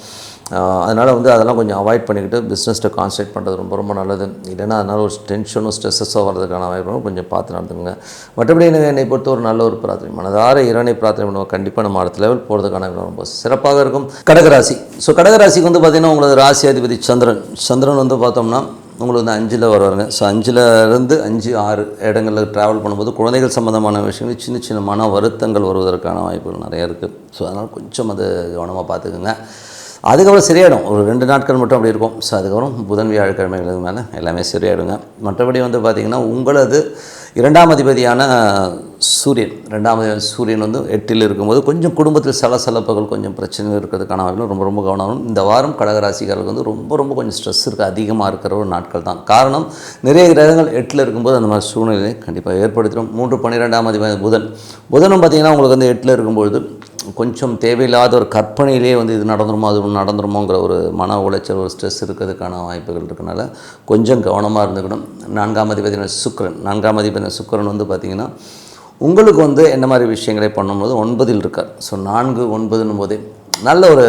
அதனால் வந்து அதெல்லாம் கொஞ்சம் அவாய்ட் பண்ணிக்கிட்டு பிஸ்னஸ்ட்டை கான்சன்ட்ரேட் பண்ணுறது ரொம்ப ரொம்ப நல்லது. இல்லைன்னா அதனால் ஒரு டென்ஷனும் ஸ்ட்ரெஸ்ஸஸோ வர்றதுக்கான வாய்ப்புகளும் கொஞ்சம் பார்த்து நடந்துங்க. மற்றபடி என்னை பொறுத்த ஒரு நல்ல ஒரு பிரார்த்தனை, மனதார இறைவனை பிரார்த்தனை பண்ணுவோம். கண்டிப்பாக நம்ம அடுத்த லெவல் போகிறதுக்கான ரொம்ப சிறப்பாக இருக்கும். கடகராசி. ஸோ கடகராசிக்கு வந்து பார்த்திங்கன்னா உங்களது ராசி அதிபதி சந்திரன் வந்து பார்த்தோம்னா உங்களுக்கு வந்து 5ல் வருவாருங்க. ஸோ 5லேருந்து 5, 6 இடங்களில் ட்ராவல் பண்ணும்போது குழந்தைகள் சம்மந்தமான விஷயங்கள் சின்ன மன வருத்தங்கள் வருவதற்கான வாய்ப்புகள் நிறையா இருக்குது. ஸோ அதனால் கொஞ்சம் அது கவனமாக பார்த்துக்குங்க. அதுக்கப்புறம் சரியாயிடும். ஒரு 2 நாட்கள் மட்டும் அப்படி இருக்கும். ஸோ அதுக்கப்புறம் புதன் வியாழக்கிழமைகளுக்கு மேலே எல்லாமே சரியாயிடுங்க. மற்றபடி வந்து பார்த்திங்கன்னா உங்களது 2ஆம் அதிபதியான சூரியன் வந்து 8ல் இருக்கும்போது கொஞ்சம் குடும்பத்தில் சலசலப்புகள் கொஞ்சம் பிரச்சனைகள் இருக்கிறதுக்கான வாய்ப்புகள் ரொம்ப ரொம்ப கவனம். இந்த வாரம் கடகராசிக்காரர்களுக்கு வந்து ரொம்ப ரொம்ப கொஞ்சம் ஸ்ட்ரெஸ் அதிகமாக இருக்கிற ஒரு நாட்கள் தான். காரணம் நிறைய கிரகங்கள் 8ல் இருக்கும்போது அந்த மாதிரி சூழ்நிலையை கண்டிப்பாக ஏற்படுத்திடும். 3, 12ஆம் அதிபதி புதனும் பார்த்திங்கன்னா உங்களுக்கு வந்து 8ல் இருக்கும்பொழுது கொஞ்சம் தேவையில்லாத ஒரு கற்பனையிலே வந்து இது நடந்துருமோங்கிற ஒரு மன உளைச்சல், ஒரு ஸ்ட்ரெஸ் இருக்கிறதுக்கான வாய்ப்புகள் இருக்கனால கொஞ்சம் கவனமாக இருந்துக்கணும். 4ஆம் அதிபதியான சுக்கிரன் வந்து பார்த்திங்கன்னா உங்களுக்கு வந்து என்ன மாதிரி விஷயங்களை பண்ணும்போது 9ல் இருக்கார். ஸோ 4, 9ன்னும் போதே நல்ல ஒரு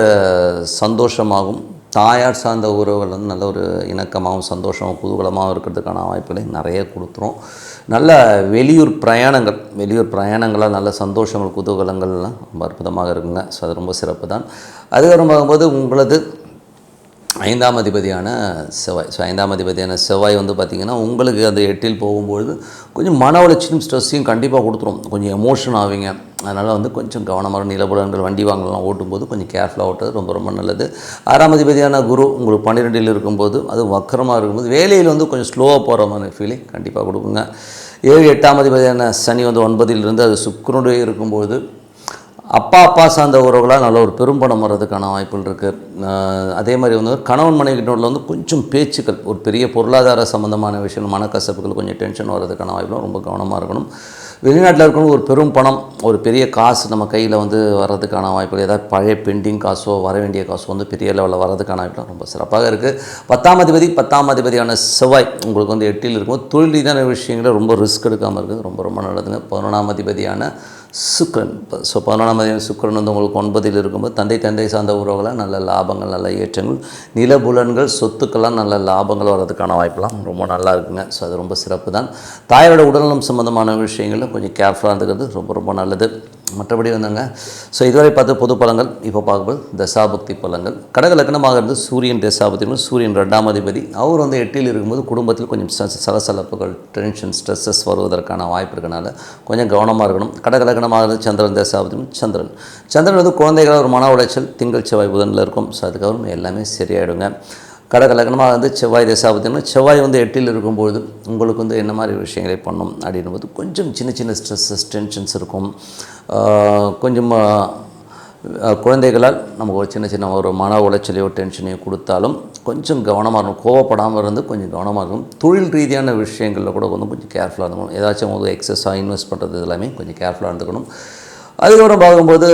சந்தோஷமாகவும் தாயார் சார்ந்த உறவுகள் வந்து நல்ல ஒரு இணக்கமாகவும் சந்தோஷமாகவும் குதூகலமாகவும் இருக்கிறதுக்கான வாய்ப்புகளை நிறைய கொடுத்துரும். நல்ல வெளியூர் பிரயாணங்களால் நல்ல சந்தோஷங்கள் குதூகலங்கள்லாம் ரொம்ப அற்புதமாக இருக்குங்க. ஸோ அது ரொம்ப சிறப்பு தான். அதுக்கப்புறம் பார்க்கும்போது உங்களது 5ஆம் அதிபதியான செவ்வாய். ஸோ 5ஆம் அதிபதியான செவ்வாய் வந்து பார்த்திங்கன்னா உங்களுக்கு அந்த 8ல் போகும்பொழுது கொஞ்சம் மன உளைச்சலும் ஸ்ட்ரெஸ்ஸையும் கண்டிப்பாக கொடுத்துரும். கொஞ்சம் எமோஷன் ஆவீங்க. அதனால் வந்து கொஞ்சம் கவனமாக நிலபுலன்கள் வண்டி வாங்கலாம் ஓட்டும்போது கொஞ்சம் கேர்ஃபுல்லாக ஓட்டுறது ரொம்ப ரொம்ப நல்லது. 6ஆம் அதிபதியான குரு உங்களுக்கு 12ல் இருக்கும்போது அது வக்கரமாக இருக்கும்போது வேலையில் வந்து கொஞ்சம் ஸ்லோவாக போகிற மாதிரி ஃபீலிங் கண்டிப்பாக கொடுக்குங்க. 7 8ஆம் அதிபதியான சனி வந்து 9ல் அது சுக்கிரனுடைய இருக்கும்போது அப்பா சார்ந்த உறவுகளாக நல்ல ஒரு பெரும்பணம் வர்றதுக்கான வாய்ப்புகள் இருக்குது. அதே மாதிரி வந்து கணவன் மனைவிக்கிட்ட வந்து கொஞ்சம் பேச்சுக்கள் ஒரு பெரிய பொருளாதார சம்மந்தமான விஷயங்கள் மனக்கசப்புகள் கொஞ்சம் டென்ஷன் வர்றதுக்கான வாய்ப்புகள் ரொம்ப கவனமாக இருக்கணும். வெளிநாட்டில் இருக்கணும் ஒரு பெரும் பணம் ஒரு பெரிய காசு நம்ம கையில் வந்து வர்றதுக்கான வாய்ப்புகள் ஏதாவது பழைய பெண்டிங் காசோ வர வேண்டிய காசோ வந்து பெரிய லெவலில் வர்றதுக்கான வாய்ப்புகள் ரொம்ப சிறப்பாக இருக்குது. 10ஆம் அதிபதியான செவ்வாய் உங்களுக்கு வந்து 8ல் இருக்கும்போது தொழில் ரீதியான விஷயங்களை ரொம்ப ரிஸ்க் எடுக்காமல் இருக்குது ரொம்ப ரொம்ப நல்லதுங்க. 11ஆம் அதிபதியான சுக்கிரன் ஸோ 11ஆம் அதிபதியான சுக்கிரன் வந்து உங்களுக்கு 9ல் இருக்கும்போது தந்தை சார்ந்த உறவுகளாக நல்ல லாபங்கள் நல்ல ஏற்றங்கள் நிலபுலன்கள் சொத்துக்கெல்லாம் நல்ல லாபங்கள் வர்றதுக்கான வாய்ப்பெல்லாம் ரொம்ப நல்லா இருக்குங்க. ஸோ அது ரொம்ப சிறப்பு தான். தாயோட உடல்நலம் சம்மந்தமான விஷயங்களில் கொஞ்சம் கேர்ஃபுல்லாக இருந்துக்கிறது ரொம்ப ரொம்ப நல்லது. மற்றபடி வந்தாங்க. ஸோ இதுவரை பார்த்து பொது பலங்கள் இப்போ பார்க்கும்போது தசாபக்தி பலங்கள். கடக லக்னமாக இருந்து சூரியன் தசாபக்தி சூரியன் 2ஆம் அதிபதி அவர் வந்து 8ல் இருக்கும்போது குடும்பத்தில் கொஞ்சம் சலசலப்புகள் டென்ஷன் ஸ்ட்ரெஸ்ஸஸ் வருவதற்கான வாய்ப்பு இருக்கனால கொஞ்சம் கவனமாக இருக்கணும். கடக லக்னமாக இருந்து சந்திரன் தசாபக்தி சந்திரன் வந்து குழந்தைகளாக ஒரு மன உளைச்சல் திங்கள் செவ்வாய் புதனில் இருக்கும். ஸோ அதுக்கப்புறம் எல்லாமே சரியாயிடுங்க. கடக லக்னமாக வந்து செவ்வாய் தசாபத்தினா செவ்வாய் வந்து 8ல் இருக்கும்போது உங்களுக்கு வந்து என்ன மாதிரி விஷயங்களை பண்ணும் அப்படின்போது கொஞ்சம் சின்ன ஸ்ட்ரெஸ்ஸஸ் டென்ஷன்ஸ் இருக்கும். கொஞ்சம் குழந்தைகளால் நமக்கு ஒரு சின்ன ஒரு மன உளைச்சலையோ டென்ஷனையோ கொடுத்தாலும் கொஞ்சம் கவனமாக இருக்கணும். கோவப்படாமல் இருந்து கொஞ்சம் கவனமாக இருக்கணும். தொழில் ரீதியான விஷயங்களில் கூட வந்து கொஞ்சம் கேர்ஃபுல்லாக இருந்துக்கணும். ஏதாச்சும் வந்து எக்ஸஸாக இன்வெஸ்ட் பண்ணுறது எல்லாமே கொஞ்சம் கேர்ஃபுல்லாக இருந்துக்கணும். அதுக்கப்புறம் பார்க்கும்போது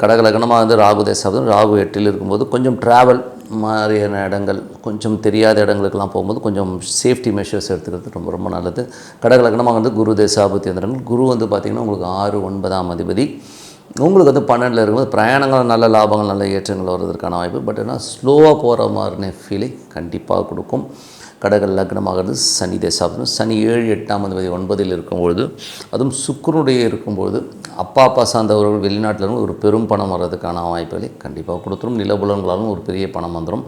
கடக லக்னமாக வந்து ராகு தசாபதி ராகு 8ல் இருக்கும்போது கொஞ்சம் ட்ராவல் மாதிரியான இடங்கள் கொஞ்சம் தெரியாத இடங்களுக்கெல்லாம் போகும்போது கொஞ்சம் சேஃப்டி மெஷர்ஸ் எடுத்துக்கிறது ரொம்ப ரொம்ப நல்லது. கடக லக்னமாக வந்து குரு தசாபதி வந்துடுங்க. குரு வந்து பார்த்திங்கன்னா உங்களுக்கு 6 9ஆம் அதிபதி உங்களுக்கு வந்து 12ல் இருக்கும்போது பிரயாணங்கள் நல்ல லாபங்கள் நல்ல ஏற்றங்கள் வர்றதுக்கான வாய்ப்பு. பட் ஆனால் ஸ்லோவாக போகிற மாதிரின ஃபீலிங் கண்டிப்பாக கொடுக்கும். கடக லக்னமாகிறது சனி தசாபதி சனி 7 8ஆம் அதிபதி 9ல் இருக்கும்பொழுது அதுவும் சுக்கிரனுடைய இருக்கும்பொழுது அப்பா சார்ந்தவர்கள் வெளிநாட்டில் இருந்து ஒரு பெரும் பணம் வர்றதுக்கான வாய்ப்புகளை கண்டிப்பாக கொடுத்துரும். நிலபுலன்களாலும் ஒரு பெரிய பணம் வந்துடும்.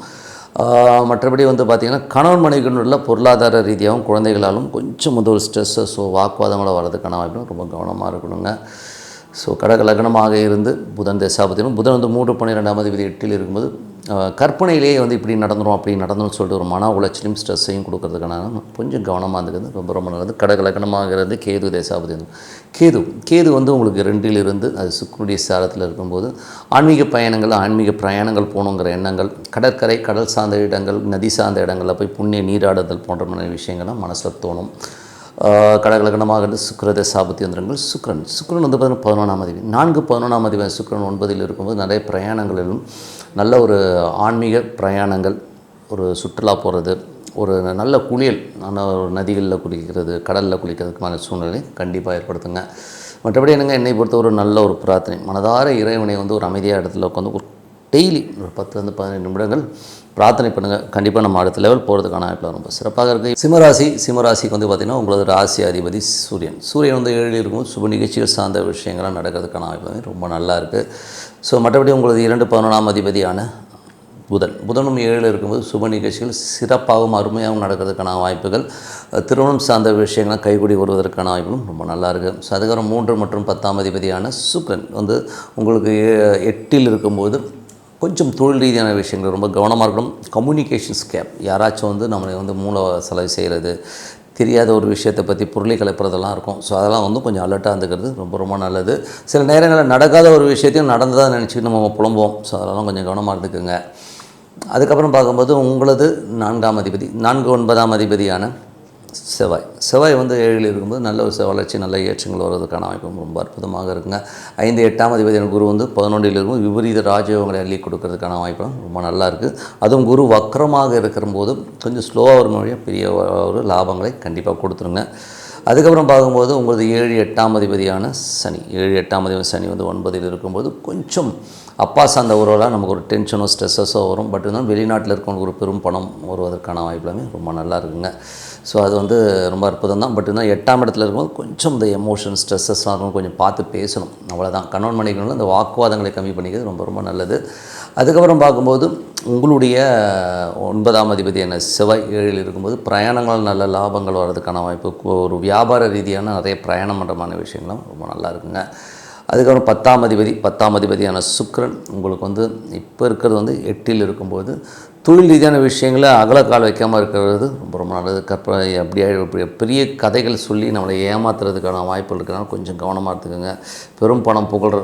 மற்றபடி வந்து பார்த்திங்கன்னா கணவன் மனைவிக்குள்ள பொருளாதார ரீதியாகவும் குழந்தைகளாலும் கொஞ்சம் வந்து ஒரு ஸ்ட்ரெஸ்ஸோ வாக்குவாதங்களோ வர்றதுக்கான வாய்ப்புகள் ரொம்ப கவனமாக இருக்கணுங்க. ஸோ கடக லக்னமாக இருந்து புதன் தசாபதியும் புதன் வந்து 3 12ஆம் அதிபதி 8ல் இருக்கும்போது கற்பனையிலேயே வந்து இப்படி நடந்துடும் அப்படி நடந்துடும் சொல்லிட்டு ஒரு மன உளைச்சலையும் ஸ்ட்ரெஸ்ஸையும் கொடுக்கறதுக்கான கொஞ்சம் கவனமாக இருந்துக்கிறது ரொம்ப ரொம்ப நல்லது. கடக லக்னமாக இருந்து கேது தசாபதி கேது வந்து உங்களுக்கு 2ல் இருந்து அது சுக்கிரனுடைய சாரத்தில் இருக்கும்போது ஆன்மீக பிரயாணங்கள் போகணுங்கிற எண்ணங்கள் கடற்கரை கடல் சார்ந்த இடங்கள் நதி சார்ந்த இடங்களில் போய் புண்ணிய நீராடுதல் போன்ற மாதிரி விஷயங்கள்லாம் மனசில் தோணும். கடக லக்னமாக இருந்து சுக்கிர தசாபதி வந்துருங்கள். சுக்கிரன் வந்து பார்த்திங்கன்னா 11ஆம் அதிபதி 11ஆம் அதிபதி சுக்கிரன் 9ல் இருக்கும்போது நிறைய பிரயாணங்களிலும் நல்ல ஒரு ஆன்மீக பிரயாணங்கள் ஒரு சுற்றுலா போகிறது ஒரு நல்ல குளியல் நல்ல ஒரு நதிகளில் குளிக்கிறது கடலில் குளிக்கிறதுக்குமான சூழ்நிலை கண்டிப்பாக ஏற்படுத்துங்க. மற்றபடி என்னை பொறுத்த ஒரு நல்ல ஒரு பிரார்த்தனை மனதார இறைவனை வந்து ஒரு அமைதியாக இடத்துல உட்காந்து ஒரு டெய்லி ஒரு 10 15 நிமிடங்கள் பிரார்த்தனை பண்ணுங்கள். கண்டிப்பாக நம்ம அடுத்த லெவல் போகிறதுக்கான வாய்ப்பு ரொம்ப சிறப்பாக இருக்குது. சிம்மராசிக்கு வந்து பார்த்திங்கன்னா உங்களது ராசி அதிபதி சூரியன் வந்து 7ல் இருக்கும். சுப நிகழ்ச்சிகள் சார்ந்த விஷயங்கள்லாம் நடக்கிறதுக்கான வாய்ப்பு ரொம்ப நல்லா இருக்குது. ஸோ மற்றபடி உங்களது 2 11ஆம் அதிபதியான புதனும் 7ல் இருக்கும்போது சுப நிகழ்ச்சிகள் சிறப்பாகவும் அருமையாகவும் நடக்கிறதுக்கான வாய்ப்புகள் திருமணம் சார்ந்த விஷயங்கள்லாம் கைகூடி வருவதற்கான வாய்ப்புகளும் ரொம்ப நல்லா இருக்குது. ஸோ அதுக்கப்புறம் 3 மற்றும் 10ஆம் அதிபதியான சுக்கிரன் வந்து உங்களுக்கு 8ல் இருக்கும்போது கொஞ்சம் தொழில் ரீதியான விஷயங்கள் ரொம்ப கவனமாக இருக்கணும். கம்யூனிகேஷன்ஸ் கேப் யாராச்சும் வந்து நம்மளை வந்து மூளை செலவு செய்கிறது தெரியாத ஒரு விஷயத்தை பற்றி பொருளை கலப்புறதெல்லாம் இருக்கும். ஸோ அதெல்லாம் வந்து கொஞ்சம் அலர்ட்டாக இருந்துக்கிறது ரொம்ப ரொம்ப நல்லது. சில நேரங்களில் நடக்காத ஒரு விஷயத்தையும் நடந்ததாக நினச்சிக்கிட்டு நம்ம புலம்புவோம். ஸோ அதெல்லாம் கொஞ்சம் கவனமாக இருந்துக்குங்க. அதுக்கப்புறம் பார்க்கும்போது உங்களது 4ஆம் அதிபதி 4 9ஆம் அதிபதியான செவ்வாய் வந்து 7ல் இருக்கும்போது நல்ல ஒரு வளர்ச்சி நல்ல ஏற்றங்கள் வருவதற்கான வாய்ப்பு ரொம்ப அற்புதமாக இருக்குங்க. 5 8ஆம் அதிபதியான குரு வந்து 11ல் இருக்கும்போது விபரீத ராஜயோகங்களை அள்ளி கொடுக்கறதுக்கான வாய்ப்பு ரொம்ப நல்லா இருக்குது. அதுவும் குரு வக்கரமாக இருக்கிறபோது கொஞ்சம் ஸ்லோவாக ஒரு வழியாக பெரிய ஒரு லாபங்களை கண்டிப்பாக கொடுத்துருங்க. அதுக்கப்புறம் பார்க்கும்போது உங்களுக்கு 7 8ஆம் அதிபதியான சனி வந்து 9ல் இருக்கும்போது கொஞ்சம் அப்பா சார்ந்த உறவெல்லாம் நமக்கு ஒரு டென்ஷனோ ஸ்ட்ரெஸ்ஸஸோ வரும். பட் இருந்தாலும் வெளிநாட்டில் இருக்கவங்களுக்கு ஒரு பெரும் பணம் வருவதற்கான வாய்ப்புலாமே ரொம்ப நல்லா இருக்குங்க. ஸோ அது வந்து ரொம்ப அற்புதம் தான். பட் இருந்தால் 8ஆம் இடத்துல இருக்கும்போது கொஞ்சம் இந்த எமோஷன் ஸ்ட்ரெஸ்ஸஸ்லாம் இருக்கும் கொஞ்சம் பார்த்து பேசணும். அவ்வளோதான். கணவன் மனைவிகளும் அந்த வாக்குவாதங்களை கம்மி பண்ணிக்கிறது ரொம்ப ரொம்ப நல்லது. அதுக்கப்புறம் பார்க்கும்போது உங்களுடைய 9ஆம் அதிபதியான செவ்வாய் 7ல் இருக்கும்போது பிரயாணங்கள் நல்ல லாபங்கள் வர்றதுக்கான வாய்ப்பு ஒரு வியாபார ரீதியான நிறைய பிரயாணம் பண்ணுறமான விஷயங்களும் ரொம்ப நல்லா இருக்குங்க. அதுக்கப்புறம் 10ஆம் அதிபதியான சுக்கிரன் உங்களுக்கு வந்து இப்போ இருக்கிறது வந்து 8ல் இருக்கும்போது தொழில் ரீதியான விஷயங்களை அகலக்கால் வைக்காமல் இருக்கிறது ரொம்ப ரொம்ப நல்லது. அப்படியே பெரிய கதைகள் சொல்லி நம்மளை ஏமாத்துறதுக்கான வாய்ப்புகள் இருக்கிறனால கொஞ்சம் கவனமாக எடுத்துக்கோங்க. பெரும் பணம் புகழ்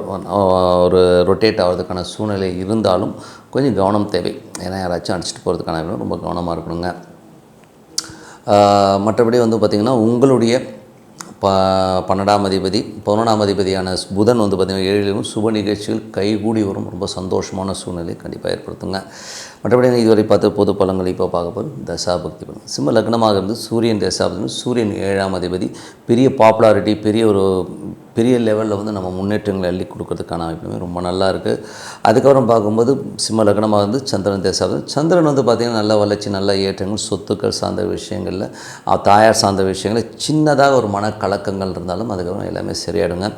ஒரு ரொட்டேட் ஆகிறதுக்கான சூழ்நிலை இருந்தாலும் கொஞ்சம் கவனம் தேவை. ஏன்னா யாராச்சும் அடிச்சுட்டு போகிறதுக்கான ரொம்ப கவனமாக இருக்கணுங்க. மற்றபடி வந்து பார்த்திங்கன்னா உங்களுடைய 12ஆம் அதிபதி 11ஆம் அதிபதியான புதன் வந்து பார்த்திங்கன்னா 7லும் சுப நிகழ்ச்சிகள் கைகூடி வரும். ரொம்ப சந்தோஷமான சூழ்நிலை கண்டிப்பாக ஏற்படுத்துங்க. மற்றபடி இதுவரை பார்த்து பொது பலன்கள் இப்போ பார்க்க போகிறோம். தசாபக்தி பலன். சிம்ம லக்னமாக இருந்து சூரியன் தசாபக்தி. சூரியன் 7ஆம் அதிபதி. பெரிய பாப்புலாரிட்டி பெரிய லெவலில் வந்து நம்ம முன்னேற்றங்களை அள்ளி கொடுக்கறதுக்கான வாய்ப்புமே ரொம்ப நல்லா இருக்குது. அதுக்கப்புறம் பார்க்கும்போது சிம்ம லக்னமாக இருந்து சந்திரன் தசாபக்தி. சந்திரன் வந்து பார்த்திங்கன்னா நல்ல வளர்ச்சி, நல்ல ஏற்றங்கள், சொத்துக்கள் சார்ந்த விஷயங்களில், தாயார் சார்ந்த விஷயங்களில் சின்னதாக ஒரு மனக்கலக்கங்கள் இருந்தாலும் அதுக்கப்புறம் எல்லாமே சரியாயிடுங்க.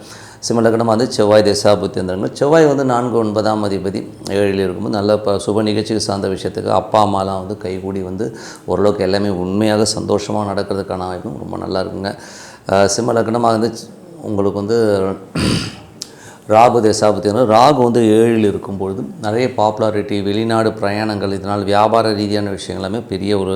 சிம்ம லக்னமாக வந்து செவ்வாய் தசாபுத்தி இருந்தாங்க. செவ்வாய் வந்து 4 9ஆம் அதிபதி 7ல் இருக்கும்போது நல்ல சுப நிகழ்ச்சிக்கு சார்ந்த விஷயத்துக்கு அப்பா அம்மாலாம் வந்து கைகூடி வந்து ஓரளவுக்கு எல்லாமே உண்மையாக சந்தோஷமாக நடக்கிறதுக்கான வாய்ப்பும் ரொம்ப நல்லா இருக்குங்க. சிம்ம லக்னமாக வந்து உங்களுக்கு வந்து ராகு தசாபுத்தி ராகு வந்து 7ல் இருக்கும்பொழுது நிறைய பாப்புலாரிட்டி, வெளிநாடு பிரயாணங்கள், இதனால் வியாபார ரீதியான விஷயங்கள் எல்லாமே பெரிய ஒரு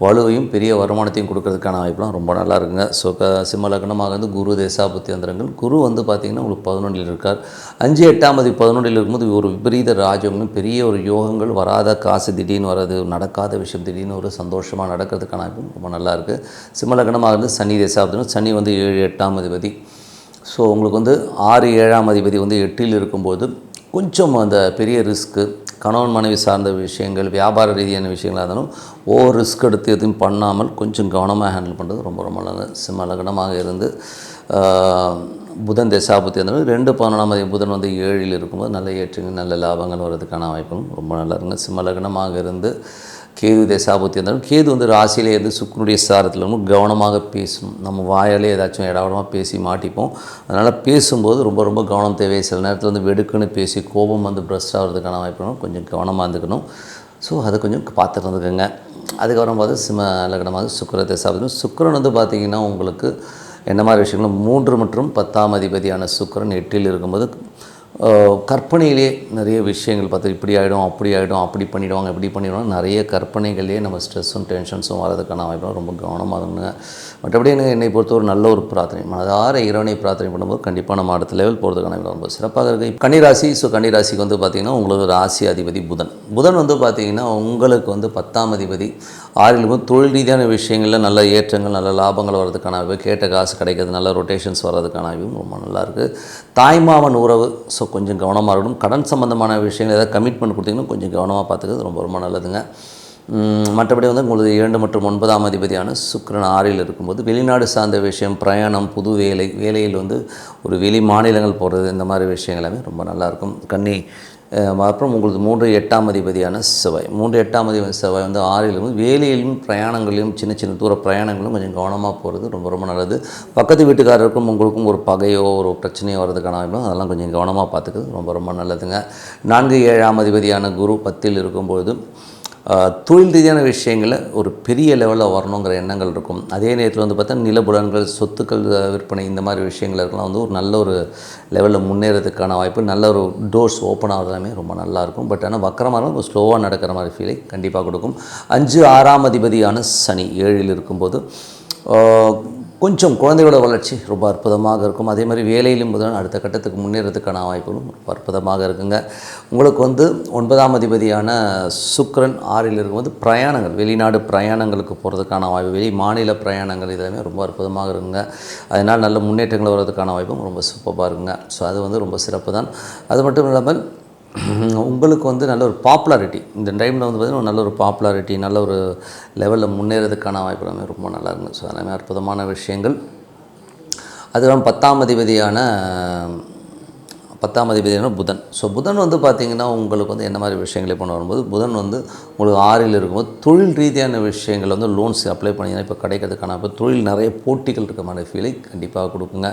வலுவையும் பெரிய வருமானத்தையும் கொடுக்கறதுக்கான வாய்ப்புலாம் ரொம்ப நல்லா இருக்குங்க. ஸோ சிம்ம லக்னமாக வந்து குரு தசாபுத்தி அந்தரங்கள். குரு வந்து பார்த்திங்கன்னா உங்களுக்கு 11ல் இருக்கார். 5 8ஆம் அதிபதி 11ல் இருக்கும்போது ஒரு விபரீத ராஜயோகம், பெரிய ஒரு யோகங்கள், வராத காசு திடீர்னு வர்றது, நடக்காத விஷயம் திடீர்னு ஒரு சந்தோஷமாக நடக்கிறதுக்கான வாய்ப்பும் ரொம்ப நல்லா இருக்குது. சிம்ம லக்னமாக வந்து சனி தசாபுத்தி. சனி வந்து 7 8ஆம் அதிபதி. ஸோ உங்களுக்கு வந்து 6 7ஆம் அதிபதி வந்து 8ல் இருக்கும்போது கொஞ்சம் அந்த பெரிய ரிஸ்க்கு, கணவன் மனைவி சார்ந்த விஷயங்கள், வியாபார ரீதியான விஷயங்களாக இருந்தாலும் ஓவர் ரிஸ்க் எடுத்து எதுவும் பண்ணாமல் கொஞ்சம் கவனமாக ஹேண்டில் பண்ணுறது ரொம்ப ரொம்ப நல்லது. சிம்ம லக்னமாக இருந்து புதன் தசாபுத்தி இருந்தாலும் 2 11ஆம் அதிபதி புதன் வந்து 7ல் இருக்கும்போது நல்ல ஏற்றங்கள், நல்ல லாபங்கள் வர்றதுக்கான வாய்ப்பும் ரொம்ப நல்லா இருக்குங்க. சிம்ம லக்னமாக இருந்து கேது தசாபுத்தி இருந்தாலும் கேது வந்து ராசியிலே இருந்து சுக்கிரனுடைய சாரத்தில் கவனமாக பேசணும். நம்ம வாயாலே ஏதாச்சும் இடவடமாக பேசி மாட்டிப்போம். அதனால் பேசும்போது ரொம்ப ரொம்ப கவனம் தேவை. சில நேரத்தில் வந்து வெடுக்குன்னு பேசி கோபம் வந்து பிரஸ்ட் ஆகிறதுக்கான வாய்ப்பு கொஞ்சம் கவனமாக இருந்துக்கணும். ஸோ அதை கொஞ்சம் பார்த்துட்டு இருந்துக்குங்க. அதுக்கப்புறம் பார்த்து சிம்ம லக்னமாக சுக்கிர தசாபுத்தி. சுக்கிரன் வந்து பார்த்திங்கன்னா உங்களுக்கு என்ன மாதிரி விஷயங்களும் 3 மற்றும் 10ஆம் அதிபதியான சுக்கிரன் 8ல் இருக்கும்போது கற்பனையிலே நிறைய விஷயங்கள் பார்த்து இப்படி ஆகிடும், அப்படி ஆகிடும், அப்படி பண்ணிவிடுவாங்க, இப்படி பண்ணிவிடுவாங்க, நிறைய கற்பனைகளே நம்ம ஸ்ட்ரெஸ்ஸும் டென்ஷன்ஸும் வரதுக்கான வாய்ப்பு ரொம்ப கவனமாக இருந்துங்க. மற்றபடி என்னை பொறுத்த ஒரு நல்ல ஒரு பிரார்த்தனை, மனதார இறைவனை பிரார்த்தனை பண்ணும்போது கண்டிப்பாக நம்ம அடுத்த லெவல் போகிறதுக்கான ரொம்ப சிறப்பாக இருக்குது. கன்னிராசி. ஸோ கன்னிராசிக்கு வந்து பார்த்திங்கன்னா உங்களுக்கு ராசி அதிபதி புதன் வந்து பார்த்திங்கன்னா உங்களுக்கு வந்து 10ஆம் அதிபதி 6ல் வந்து தொழில் ரீதியான விஷயங்களில் நல்ல ஏற்றங்கள், நல்ல லாபங்கள் வர்றதுக்கான வாய்ப்பு, கேட்ட காசு கிடைக்கிறது, நல்ல ரொட்டேஷன்ஸ் வர்றதுக்கான வாய்ப்பும் ரொம்ப நல்லாயிருக்கு. தாய்மாமன் உறவு ஸோ கொஞ்சம் கவனமாக இருக்கணும். கடன் சம்மந்தமான விஷயங்கள் ஏதாவது கமிட்மெண்ட் கொடுத்திங்கன்னா கொஞ்சம் கவனமாக பார்த்துக்கிறது ரொம்ப ரொம்ப நல்லதுங்க. மற்றபடி வந்து உங்களுக்கு 2 மற்றும் 9ஆம் அதிபதியான சுக்கிரன் 6ல் இருக்கும்போது வெளிநாடு சார்ந்த விஷயம், பிரயாணம், புது வேலையில் வந்து ஒரு வெளி மாநிலங்கள் போகிறது, இந்த மாதிரி விஷயங்கள் எல்லாமே ரொம்ப நல்லாயிருக்கும். அப்புறம் உங்களுக்கு 3 8ஆம் அதிபதியான செவ்வாய் 3 8ஆம் அதிபதி செவ்வாய் வந்து 6லும் வேலையிலும் பிரயாணங்களிலும் சின்ன தூர பிரயாணங்களும் கொஞ்சம் கவனமாக போகிறது ரொம்ப ரொம்ப நல்லது. பக்கத்து வீட்டுக்காரருக்கும் உங்களுக்கும் ஒரு பகையோ ஒரு பிரச்சனையோ வர்றதுக்கான வாய்ப்பு, அதெல்லாம் கொஞ்சம் கவனமாக பார்த்துக்கிறது ரொம்ப ரொம்ப நல்லதுங்க. 4 7ஆம் அதிபதியான குரு 10ல் இருக்கும்பொழுது தொழில் ரீதியான விஷயங்களில் ஒரு பெரிய லெவலில் வரணுங்கிற எண்ணங்கள் இருக்கும். அதே நேரத்தில் வந்து பார்த்தா நிலபுலன்கள், சொத்துக்கள் விற்பனை, இந்த மாதிரி விஷயங்கள் இருக்கலாம் வந்து ஒரு நல்ல ஒரு லெவலில் முன்னேறதுக்கான வாய்ப்பு, நல்ல ஒரு டோர்ஸ் ஓப்பன் ஆகிறதுமே ரொம்ப நல்லாயிருக்கும். பட் ஆனால் வக்கரமாக இருக்கும், ஸ்லோவாக நடக்கிற மாதிரி ஃபீலை கண்டிப்பாக கொடுக்கும். 5 6ஆம் அதிபதியான சனி 7ல் இருக்கும்போது கொஞ்சம் குழந்தையோட வளர்ச்சி ரொம்ப அற்புதமாக இருக்கும். அதே மாதிரி வேலையிலும் அடுத்த கட்டத்துக்கு முன்னேறதுக்கான வாய்ப்புகளும் ரொம்ப அற்புதமாக இருக்குங்க. உங்களுக்கு வந்து 9ஆம் அதிபதியான சுக்கிரன் 6ல் இருக்கும்போது பிரயாணங்கள், வெளிநாடு பிரயாணங்களுக்கு போகிறதுக்கான வாய்ப்பு, வெளி மாநில பிரயாணங்கள் இதெல்லாமே ரொம்ப அற்புதமாக இருக்குங்க. அதனால் நல்ல முன்னேற்றங்கள் வர்றதுக்கான வாய்ப்பும் ரொம்ப சூப்பராக இருக்குங்க. ஸோ அது வந்து ரொம்ப சிறப்பு தான். அது மட்டும் இல்லாமல் உங்களுக்கு வந்து நல்ல ஒரு பாப்புலாரிட்டி இந்த டைமில் வந்து பார்த்திங்கன்னா நல்ல ஒரு பாப்புலாரிட்டி, நல்ல ஒரு லெவலில் முன்னேறதுக்கான வாய்ப்பு எல்லாமே ரொம்ப நல்லா இருக்குங்க. ஸோ எல்லாமே அற்புதமான விஷயங்கள். அதுக்கப்புறம் 10ஆம் அதிபதியான புதன். ஸோ புதன் வந்து பார்த்திங்கன்னா உங்களுக்கு வந்து என்ன மாதிரி விஷயங்கள் இப்போ வரும்போது புதன் வந்து உங்களுக்கு 6ல் இருக்கும்போது தொழில் ரீதியான விஷயங்கள் வந்து லோன்ஸ் அப்ளை பண்ணிங்கன்னா இப்போ கிடைக்கிறதுக்கான இப்போ தொழில் நிறைய போட்டிகள் இருக்க மாதிரி ஃபீலை கண்டிப்பாக கொடுக்குங்க.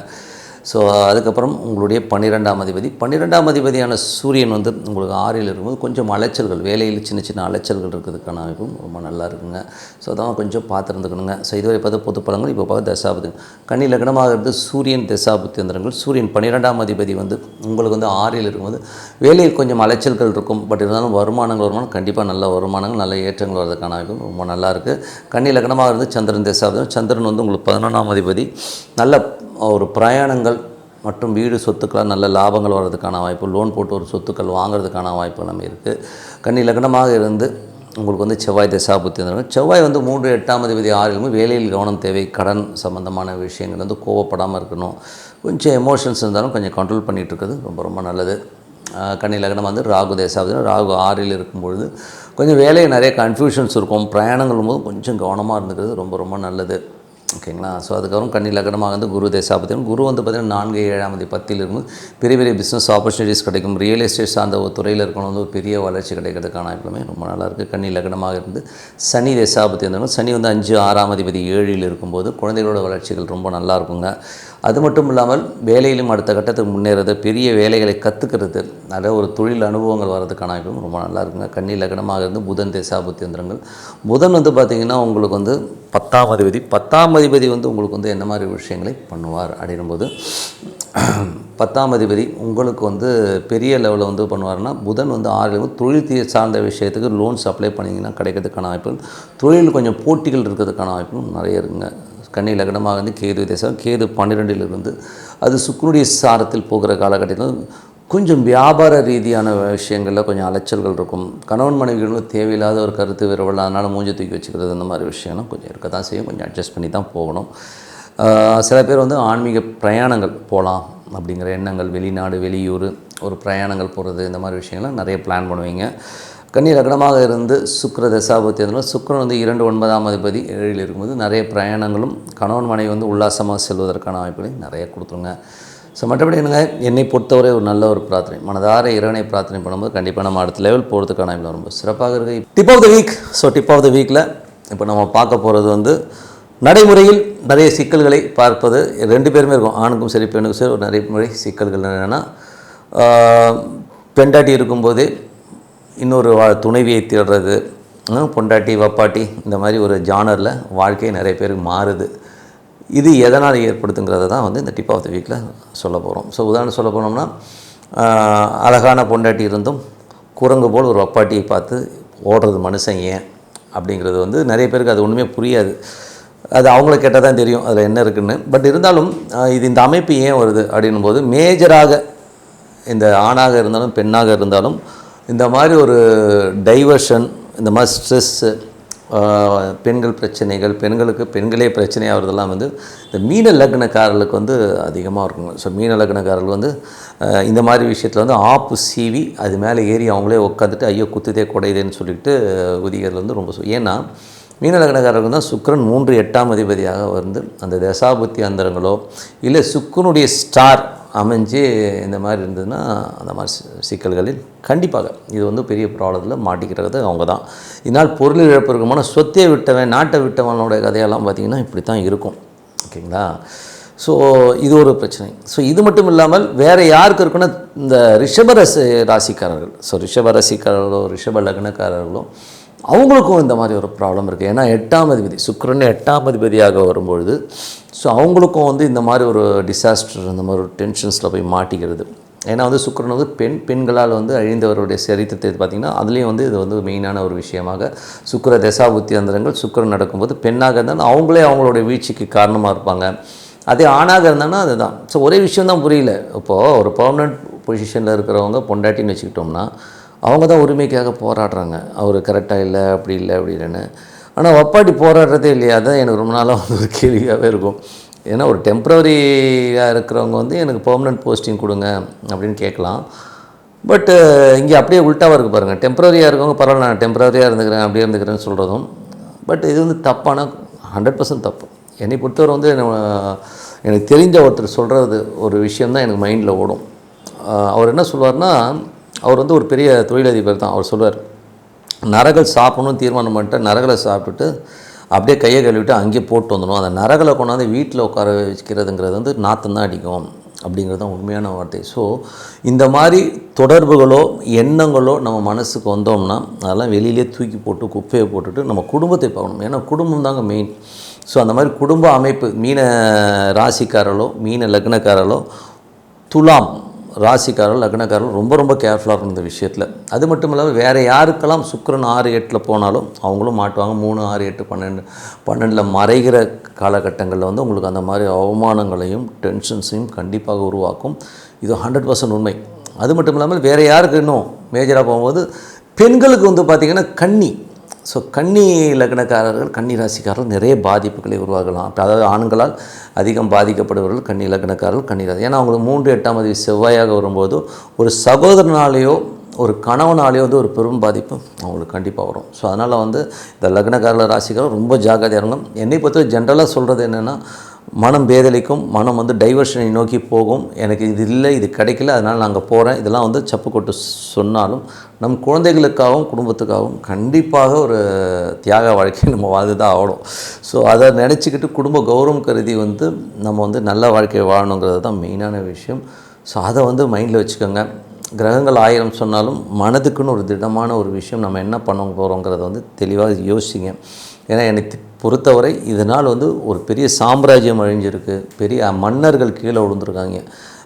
ஸோ அதுக்கப்புறம் உங்களுடைய 12ஆம் அதிபதி 12ஆம் அதிபதியான சூரியன் வந்து உங்களுக்கு 6ல் இருக்கும்போது கொஞ்சம் அலைச்சல்கள், வேலையில் சின்ன சின்ன அலைச்சல்கள் இருக்கிறதுக்கான அமைப்பும் ரொம்ப நல்லா இருக்குங்க. ஸோ அதான் கொஞ்சம் பார்த்துருந்துக்கணுங்க. ஸோ இதுவரை பார்த்து பொது பலங்கள், இப்போ பார்த்து தசாபதி கன்னி லக்னமாக இருந்து சூரியன் தசாபுத்தி அந்தரங்கள். சூரியன் 12ஆம் அதிபதி வந்து உங்களுக்கு வந்து 6ல் இருக்கும்போது வேலையில் கொஞ்சம் அலைச்சல்கள் இருக்கும். பட் இருந்தாலும் வருமானம் கண்டிப்பாக நல்ல வருமானங்கள், நல்ல ஏற்றங்கள் வர்றதுக்கான அமைப்பும் ரொம்ப நல்லாயிருக்கு. கன்னி லக்னமாக இருந்து சந்திரன் தசாபதி. சந்திரன் வந்து உங்களுக்கு 11ஆம் அதிபதி. நல்ல ஒரு பிரயாணங்கள் மற்றும் வீடு சொத்துக்களாக நல்ல லாபங்கள் வர்றதுக்கான வாய்ப்பு, லோன் போட்டு ஒரு சொத்துக்கள் வாங்குறதுக்கான வாய்ப்பு எல்லாமே இருக்குது. கன்னி லக்னமாக இருந்து உங்களுக்கு வந்து செவ்வாய் தசாபுத்தி இருந்தாலும் செவ்வாய் வந்து 3 8ஆம் அதிபதி 6லும் வேலையில் கவனம் தேவை. கடன் சம்மந்தமான விஷயங்கள் வந்து கோவப்படாமல் இருக்கணும். கொஞ்சம் எமோஷன்ஸ் இருந்தாலும் கொஞ்சம் கண்ட்ரோல் பண்ணிகிட்டு இருக்கிறது ரொம்ப ரொம்ப நல்லது. கன்னி லக்னம் வந்து ராகு தசாபதி. ராகு 6ல் இருக்கும்பொழுது கொஞ்சம் வேலையை நிறைய கன்ஃபியூஷன்ஸ் இருக்கும். பிரயாணங்கள் போது கொஞ்சம் கவனமாக இருந்துக்கிறது ரொம்ப ரொம்ப நல்லது. ஓகேங்களா. ஸோ அதுக்கப்புறம் கன்னி லக்னமாக வந்து குரு தசாபதி. குரு வந்து பார்த்திங்கன்னா 4 7ஆம் அதிபதி 10ல் இருக்கும்போது பெரிய பெரிய பிஸ்னஸ் ஆப்பர்ச்சுனிட்டிஸ் கிடைக்கும். ரியல் எஸ்டேட் சார்ந்த ஒரு துறையில் இருக்கணும் வந்து பெரிய வளர்ச்சி கிடைக்கிறதுக்கான வாய்ப்புமே ரொம்ப நல்லாயிருக்கு. கன்னி லக்னமாக இருந்து சனி தசாபதி இருந்தாலும் சனி வந்து 5 6ஆம் அதிபதி 7ல் இருக்கும்போது குழந்தைகளோட வளர்ச்சிகள் ரொம்ப நல்லா இருக்குங்க. அது மட்டும் இல்லாமல் வேலையிலும் அடுத்த கட்டத்துக்கு முன்னேறது, பெரிய வேலைகளை கற்றுக்கிறது, நிறைய ஒரு தொழில் அனுபவங்கள் வர்றதுக்கான வாய்ப்பும் ரொம்ப நல்லா இருக்குங்க. கன்னி லக்னமாக இருந்து புதன் தசாபுத்தி அந்தரங்கள். புதன் வந்து பார்த்திங்கன்னா உங்களுக்கு வந்து 10ஆம் அதிபதி. 10ஆம் அதிபதி வந்து உங்களுக்கு வந்து என்ன மாதிரி விஷயங்களை பண்ணுவார் அப்படின்னும்போது 10ஆம் அதிபதி உங்களுக்கு வந்து பெரிய லெவலில் வந்து பண்ணுவார்னா புதன் வந்து 6ல் தொழில் சார்ந்த விஷயத்துக்கு லோன்ஸ் அப்ளை பண்ணிங்கன்னா கிடைக்கிறதுக்கான வாய்ப்பு, தொழில் கொஞ்சம் போட்டிகள் இருக்கிறதுக்கான வாய்ப்பும் நிறைய இருக்குங்க. கன்னி லக்னமாக வந்து கேது தேசம். கேது 12ல் இருந்து அது சுக்கிரனுடைய சாரத்தில் போகிற காலகட்டத்தில் கொஞ்சம் வியாபார ரீதியான விஷயங்களில் கொஞ்சம் அலைச்சல்கள் இருக்கும். கணவன் மனைவிகளும் தேவையில்லாத ஒரு கருத்து வேறுபாடு, அதனால் மூஞ்சி தூக்கி வச்சுக்கிறது, அந்த மாதிரி விஷயம்லாம் கொஞ்சம் இருக்க தான் செய்யும். கொஞ்சம் அட்ஜஸ்ட் பண்ணி தான் போகணும். சில பேர் வந்து ஆன்மீக பிரயாணங்கள் போகலாம் அப்படிங்கிற எண்ணங்கள், வெளிநாடு வெளியூர் ஒரு பிரயாணங்கள் போகிறது, இந்த மாதிரி விஷயங்கள்லாம் நிறைய பிளான் பண்ணுவீங்க. கன்னி லக்னமாக இருந்து சுக்கிர தசாபுத்தி இருந்தாலும் சுக்கிரன் வந்து 2 9ஆம் அதிபதி 7ல் இருக்கும்போது நிறைய பிரயாணங்களும் கணவன் மனைவி வந்து உல்லாசமாக செல்வதற்கான வாய்ப்புகளையும் நிறைய கொடுத்துருங்க. ஸோ மற்றபடி என்னை பொறுத்தவரை ஒரு நல்ல ஒரு பிரார்த்தனை, மனதார இறைவனை பிரார்த்தனை பண்ணும்போது கண்டிப்பாக நம்ம அடுத்த லெவல் போகிறதுக்கான வாய்ப்பு ரொம்ப சிறப்பாக இருக்குது. Tip of the week. So tip of the வீக்கில் இப்போ நம்ம பார்க்க போகிறது வந்து நடைமுறையில் நிறைய சிக்கல்களை பார்ப்பது. 2 பேருமே இருக்கும், ஆணுக்கும் சரி பெண்ணுக்கும் சரி. ஒரு நடைமுறை சிக்கல்கள் என்னென்னா, பெண்டாட்டி இருக்கும்போதே இன்னொரு துணைவியை தேடுறது, பொண்டாட்டி வப்பாட்டி, இந்த மாதிரி ஒரு ஜானரில் வாழ்க்கை நிறைய பேருக்கு மாறுது. இது எதனால் ஏற்படுத்துங்கிறத தான் வந்து இந்த டிப் ஆஃப் த வீக்கில் சொல்ல போகிறோம். ஸோ உதாரணம் சொல்ல போனோம்னா, அழகான பொண்டாட்டி இருந்தும் குரங்கு போல் ஒரு வப்பாட்டியை பார்த்து ஓடுறது மனுஷன் ஏன் அப்படிங்கிறது வந்து நிறைய பேருக்கு அது ஒன்றுமே புரியாது. அது அவங்கள கேட்டால் தான் தெரியும் அதில் என்ன இருக்குதுன்னு. பட் இருந்தாலும் இது இந்த அமைப்பு ஏன் வருது அப்படின்னும் போது மேஜராக இந்த ஆணாக இருந்தாலும் பெண்ணாக இருந்தாலும் இந்த மாதிரி ஒரு டைவர்ஷன், இந்த மாதிரி ஸ்ட்ரெஸ்ஸு, பெண்கள் பிரச்சனைகள், பெண்களுக்கு பெண்களே பிரச்சனை ஆகிறதெல்லாம் வந்து இந்த மீன லக்னக்காரர்களுக்கு வந்து அதிகமாக இருக்குங்க. ஸோ மீன லக்னக்காரர்கள் வந்து இந்த மாதிரி விஷயத்தில் வந்து ஆப்பு சீவி அது மேலே ஏறி அவங்களே உட்காந்துட்டு ஐயோ குத்துதே குடையுதேன்னு சொல்லிட்டு உதிகிறது வந்து ரொம்ப ஏன்னா மீன லக்னக்காரர்கள் தான் சுக்கிரன் 3 8ஆம் அதிபதியாக வந்து அந்த தசாபுத்தி அந்தரங்களோ இல்லை சுக்கிரனுடைய ஸ்டார் அமைஞ்சு இந்த மாதிரி இருந்ததுன்னா அந்த மாதிரி சிக்கல்களில் கண்டிப்பாக இது வந்து பெரிய ப்ராப்ளத்தில் மாட்டிக்கிறது அவங்க தான். இதனால் பொருள் இழப்பு இருக்குமான சொத்தை விட்டவன் நாட்டை விட்டவனோட கதையெல்லாம் பார்த்திங்கன்னா இப்படி தான் இருக்கும். ஓகேங்களா. ஸோ இது ஒரு பிரச்சனை. ஸோ இது மட்டும் இல்லாமல் வேறு யாருக்கு இருக்குன்னா இந்த ரிஷப ராசிக்காரர்கள், ஸோ ரிஷப ராசிக்காரர்களோ ரிஷப லக்னக்காரர்களோ அவங்களுக்கும் இந்த மாதிரி ஒரு ப்ராப்ளம் இருக்குது. ஏன்னா 8ஆம் அதிபதி சுக்கிரன் 8ஆம் அதிபதியாக வரும்பொழுது ஸோ அவங்களுக்கும் வந்து இந்த மாதிரி ஒரு டிசாஸ்டர், இந்த மாதிரி ஒரு டென்ஷன்ஸில் போய் மாட்டிக்கிறது. ஏன்னா வந்து சுக்கிரன் வந்து பெண்களால் வந்து அழிந்தவருடைய சரித்திரத்தை பார்த்திங்கன்னா அதுலேயும் வந்து இது வந்து மெயினான ஒரு விஷயமாக சுக்கிர தசாபுத்தி அந்தரங்கள் சுக்கிரன் நடக்கும்போது பெண்ணாக இருந்தாலும் அவங்களே அவங்களுடைய வீழ்ச்சிக்கு காரணமாக இருப்பாங்க. அதே ஆணாக இருந்தாங்கன்னா அதுதான். ஸோ ஒரே விஷயம் தான் புரியல. இப்போது ஒரு பர்மனெண்ட் பொசிஷனில் இருக்கிறவங்க பொண்டாட்டின்னு வச்சுக்கிட்டோம்னா அவங்க தான் உரிமைக்காக போராடுறாங்க, அவர் கரெக்டாக இல்லை அப்படி இல்லை அப்படின்னு. ஆனால் வப்பாட்டி போராடுறதே இல்லையா? அதுதான் எனக்கு ரொம்ப நாளாக வந்து ஒரு கேள்வியாகவே இருக்கும். ஏன்னா ஒரு டெம்ப்ரவரியாக இருக்கிறவங்க வந்து எனக்கு பெர்மனெண்ட் போஸ்டிங் கொடுங்க அப்படின்னு கேட்கலாம். பட்டு இங்கே அப்படியே உல்ட்டாவாக இருக்குது பாருங்கள். டெம்ப்ரவரியாக இருக்கவங்க பரவாயில்ல நான் டெம்ப்ரவரியாக இருந்துக்கிறேன் அப்படியே இருந்துக்கிறேன்னு சொல்கிறதும் பட் இது வந்து தப்பான 100% தப்பு. என்னை பொறுத்தவரை வந்து எனக்கு தெரிஞ்ச ஒருத்தர் சொல்கிறது ஒரு விஷயந்தான் எனக்கு மைண்டில் ஓடும். அவர் என்ன சொல்வார்னா, அவர் வந்து ஒரு பெரிய தொழிலதிபர் தான். அவர் சொல்வார், நரகல் சாப்பிடணும்னு தீர்மானம் பண்ணிட்டு நரகலை சாப்பிட்டுட்டு அப்படியே கையை கழுவிட்டு அங்கேயே போட்டு வந்துடும். அந்த நரகலை கொண்டாந்து வீட்டில் உட்கார வச்சுக்கிறதுங்கிறது வந்து நாற்றம் தான் அடிக்கும். அப்படிங்கிறது தான் உண்மையான வார்த்தை. ஸோ இந்த மாதிரி தொடர்புகளோ எண்ணங்களோ நம்ம மனசுக்கு வந்தோம்னா அதெல்லாம் வெளியிலே தூக்கி போட்டு குப்பையை போட்டுட்டு நம்ம குடும்பத்தை பார்க்கணும். ஏன்னா குடும்பம் தாங்க மெயின். ஸோ அந்த மாதிரி குடும்ப அமைப்பு மீன ராசிக்காரர்களோ மீன லக்னக்காரர்களோ துலாம் ராசிக்காரர்கள் லக்னக்காரர்கள் ரொம்ப ரொம்ப கேர்ஃபுல்லாக இருக்கும் இந்த விஷயத்தில். அது மட்டும் இல்லாமல் வேறு யாருக்கெல்லாம் சுக்கிரன் 6, 8 போனாலும் அவங்களும் மாட்டுவாங்க. 3, 6, 8, 12 மறைகிற காலகட்டங்களில் வந்து உங்களுக்கு அந்த மாதிரி அவமானங்களையும் டென்ஷன்ஸையும் கண்டிப்பாக உருவாக்கும். இது 100% உண்மை. அது மட்டும் இல்லாமல் வேறு யாருக்கு இன்னும் மேஜராக போகும்போது பெண்களுக்கு வந்து பார்த்திங்கன்னா கன்னி. ஸோ கன்னி லக்னக்காரர்கள் கன்னி ராசிக்காரர்கள் நிறைய பாதிப்புகளை உருவாகலாம். அதாவது ஆண்களால் அதிகம் பாதிக்கப்படுபவர்கள் கன்னி லக்னக்காரர்கள் கன்னி ராசி. ஏன்னா அவங்களுக்கு 3, 8ஆம் அதிபதி செவ்வாயாக வரும்போது ஒரு சகோதரனாலேயோ ஒரு கணவனாலேயோ வந்து ஒரு பெரும் பாதிப்பு அவங்களுக்கு கண்டிப்பாக வரும். ஸோ அதனால் வந்து இந்த லக்னக்காரர்கள் ராசிக்காரர்கள் ரொம்ப ஜாக்கிரதையாக இருங்க. என்னை பொறுத்த ஜென்ரலாக சொல்கிறது என்னென்னா மனம் பேதலிக்கும், மனம் வந்து டைவர்ஷனை நோக்கி போகும். எனக்கு இது இல்லை, இது கிடைக்கல, அதனால் நாங்கள் போகிறேன், இதெல்லாம் வந்து சப்பு கொட்டு சொன்னாலும் நம் குழந்தைகளுக்காகவும் குடும்பத்துக்காகவும் கண்டிப்பாக ஒரு தியாக வாழ்க்கையை நம்ம வாழ்ந்து தான் ஆகணும். ஸோ அதை நினச்சிக்கிட்டு குடும்ப கௌரவம் கருதி வந்து நம்ம வந்து நல்ல வாழ்க்கையை வாழணுங்கிறது தான் மெயினான விஷயம். ஸோ அதை வந்து மைண்டில் வச்சுக்கோங்க. கிரகங்கள் 1000 சொன்னாலும் மனதுக்குன்னு ஒரு திடமான ஒரு விஷயம் நம்ம என்ன பண்ண போகிறோங்கிறத வந்து தெளிவாக யோசிங்க. ஏன்னா என்னை பொறுத்தவரை இதனால் வந்து ஒரு பெரிய சாம்ராஜ்யம் அழிஞ்சிருக்கு, பெரிய மன்னர்கள் கீழே விழுந்துருக்காங்க.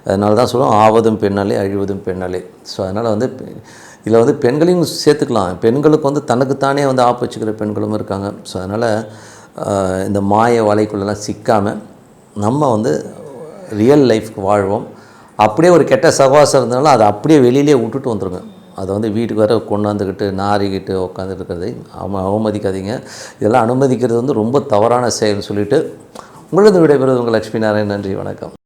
அதனால தான் சொல்லுவோம் ஆவதும் பெண்ணாலே அழிவதும் பெண்ணாலே. ஸோ அதனால் வந்து இதில் வந்து பெண்களையும் சேர்த்துக்கலாம். பெண்களுக்கு வந்து தனக்குத்தானே வந்து ஆப்பு வச்சுக்கிற பெண்களும் இருக்காங்க. ஸோ அதனால் இந்த மாய வலைக்குள்ளெல்லாம் சிக்காமல் நம்ம வந்து ரியல் லைஃப்க்கு வாழ்வோம். அப்படியே ஒரு கெட்ட சகவாசம் இருந்தாலும் அதை அப்படியே வெளியிலே விட்டுட்டு வந்துடுங்க. அதை வந்து வீட்டுக்கு வர கொண்டாந்துக்கிட்டு நாரிக்கிட்டு உட்காந்துட்டு இருக்கிறதை அவமதிக்காதீங்க. இதெல்லாம் அனுமதிக்கிறது வந்து ரொம்ப தவறான செயல்னு சொல்லிவிட்டு உங்களது விடைபெறுவது உங்கள் லட்சுமி நாராயணன். நன்றி, வணக்கம்.